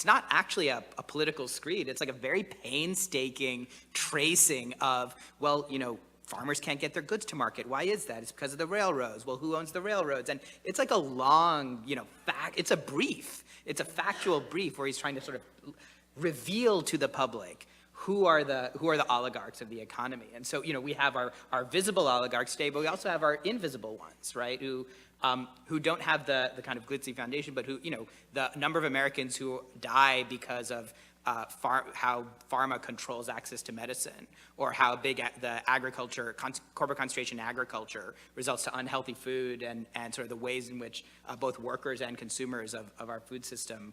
Speaker 3: not actually a political screed. It's like a very painstaking tracing of, well, you know, farmers can't get their goods to market. Why is that? It's because of the railroads. Well, who owns the railroads? And it's like a long, you know, it's a brief. It's a factual brief where he's trying to sort of reveal to the public who are the oligarchs of the economy. And so, you know, we have our visible oligarchs today, but we also have our invisible ones, right? Who don't have the kind of glitzy foundation, but who, you know, the number of Americans who die because of how pharma controls access to medicine, or how big the agriculture, corporate concentration in agriculture results to unhealthy food, and sort of the ways in which both workers and consumers of our food system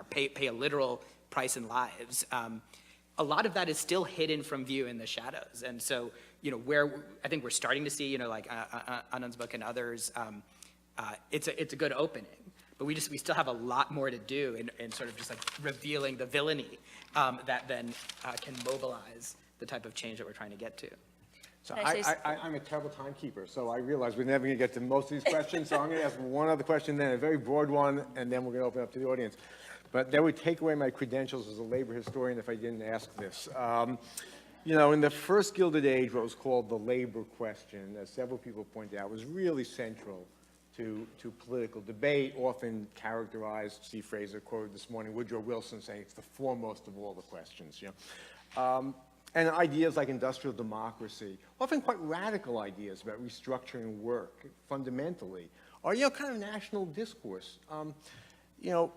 Speaker 3: pay a literal price in lives. A lot of that is still hidden from view in the shadows. And so, you know, where I think we're starting to see, you know, like Anand's book and others, it's a good opening. But we still have a lot more to do in sort of just like revealing the villainy that then can mobilize the type of change that we're trying to get to.
Speaker 2: So I'm a terrible timekeeper, so I realize we're never going to get to most of these questions, so I'm going to ask one other question, then a very broad one, and then we're going to open up to the audience. But that would take away my credentials as a labor historian if I didn't ask this. You know, in the first Gilded Age, what was called the labor question, as several people pointed out, was really central to political debate, often characterized, Steve Fraser quoted this morning Woodrow Wilson saying it's the foremost of all the questions, you know. And ideas like industrial democracy, often quite radical ideas about restructuring work, fundamentally, are, you know, kind of national discourse. You know,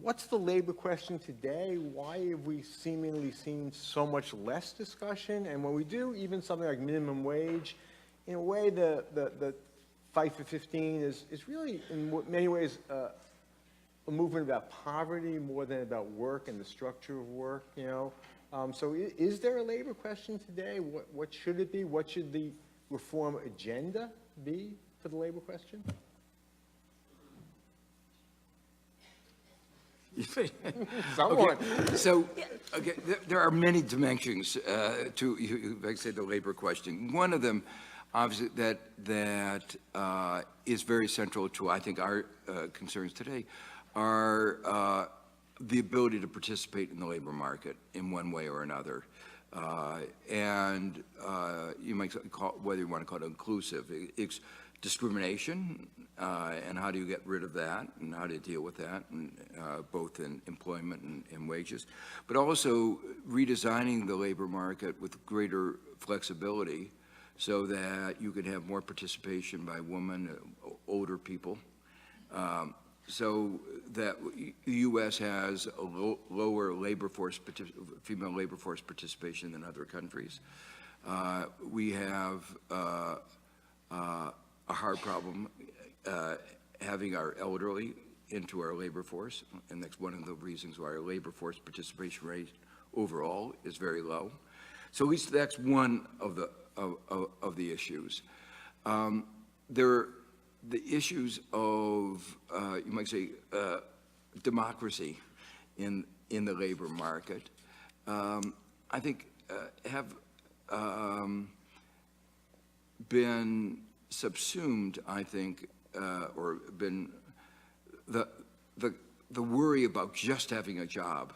Speaker 2: what's the labor question today? Why have we seemingly seen so much less discussion? And when we do, even something like minimum wage, in a way, the Fight for 15 is really, in many ways, a movement about poverty more than about work and the structure of work, you know? So is there a labor question today? What should it be? What should the reform agenda be for the labor question? Someone.
Speaker 6: Okay, so, okay, there are many dimensions to, like I said, the labor question. One of them, obviously, that is very central to, I think, our concerns today, are the ability to participate in the labor market in one way or another. And you might call, whether you want to call it inclusive, it's discrimination, and how do you get rid of that, and how do you deal with that, and, both in employment and wages, but also redesigning the labor market with greater flexibility so that you can have more participation by women, older people, so that the U.S. has a lower labor force, female labor force participation than other countries. We have a hard problem having our elderly into our labor force, and that's one of the reasons why our labor force participation rate overall is very low. So at least that's one of the issues. The issues of, you might say, democracy in the labor market, I think have been subsumed, I think, or been the worry about just having a job,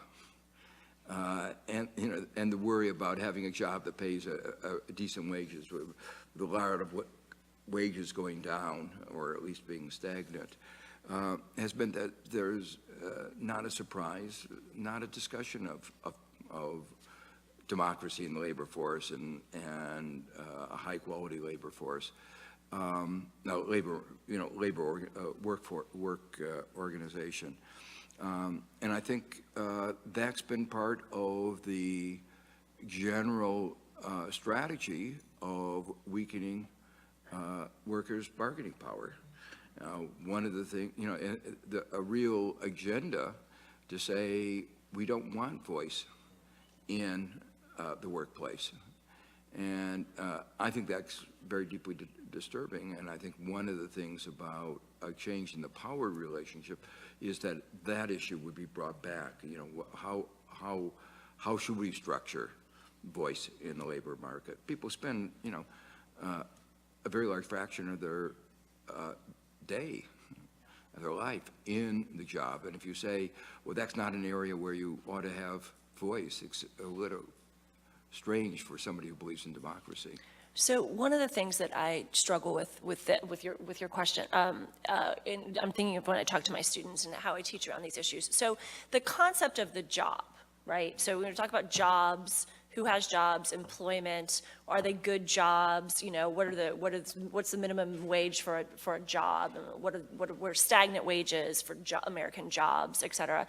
Speaker 6: and you know, and the worry about having a job that pays a decent wages, with a lot of wages going down or at least being stagnant, has been that there's not a surprise, not a discussion of democracy in the labor force and a high quality labor force. No, work organization. And I think that's been part of the general strategy of weakening workers' bargaining power. One of the things, you know, a real agenda to say we don't want voice in the workplace. And I think that's very deeply disturbing. And I think one of the things about a change in the power relationship is that that issue would be brought back. You know, how should we structure voice in the labor market? People spend, you know, a very large fraction of their day, of their life in the job. And if you say, well, that's not an area where you ought to have voice, it's a little strange for somebody who believes in democracy.
Speaker 4: So one of the things that I struggle with your question, and I'm thinking of when I talk to my students and how I teach around these issues. So the concept of the job, right? So we're going to talk about jobs. Who has jobs? Employment? Are they good jobs? You know, what's the minimum wage for a job? What are stagnant wages for American jobs, et cetera?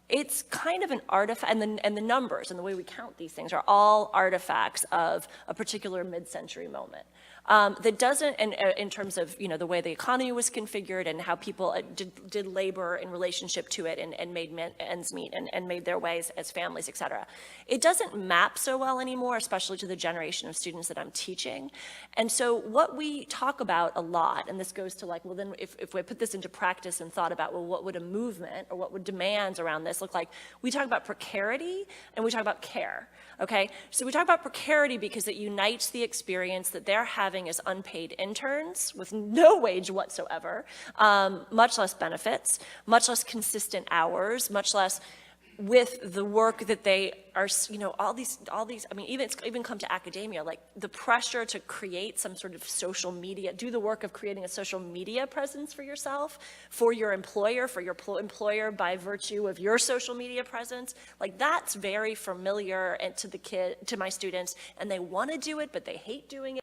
Speaker 4: It's kind of an artifact, and the numbers and the way we count these things are all artifacts of a particular mid-century moment. That doesn't, in terms of, you know, the way the economy was configured and how people did labor in relationship to it and made ends meet and made their ways as families, et cetera. It doesn't map so well anymore, especially to the generation of students that I'm teaching. And so what we talk about a lot, and this goes to like, well, then if we put this into practice and thought about, well, what would a movement or what would demands around this look like? We talk about precarity and we talk about care, okay? So we talk about precarity because it unites the experience that they're having as unpaid interns with no wage whatsoever, much less benefits, much less consistent hours, much less with the work that they are, you know, all these, I mean, it's even come to academia, like the pressure to create some sort of social media, do the work of creating a social media presence for yourself, for your employer by virtue of your social media presence. Like that's very familiar and to my students, and they want to do it, but they hate doing it.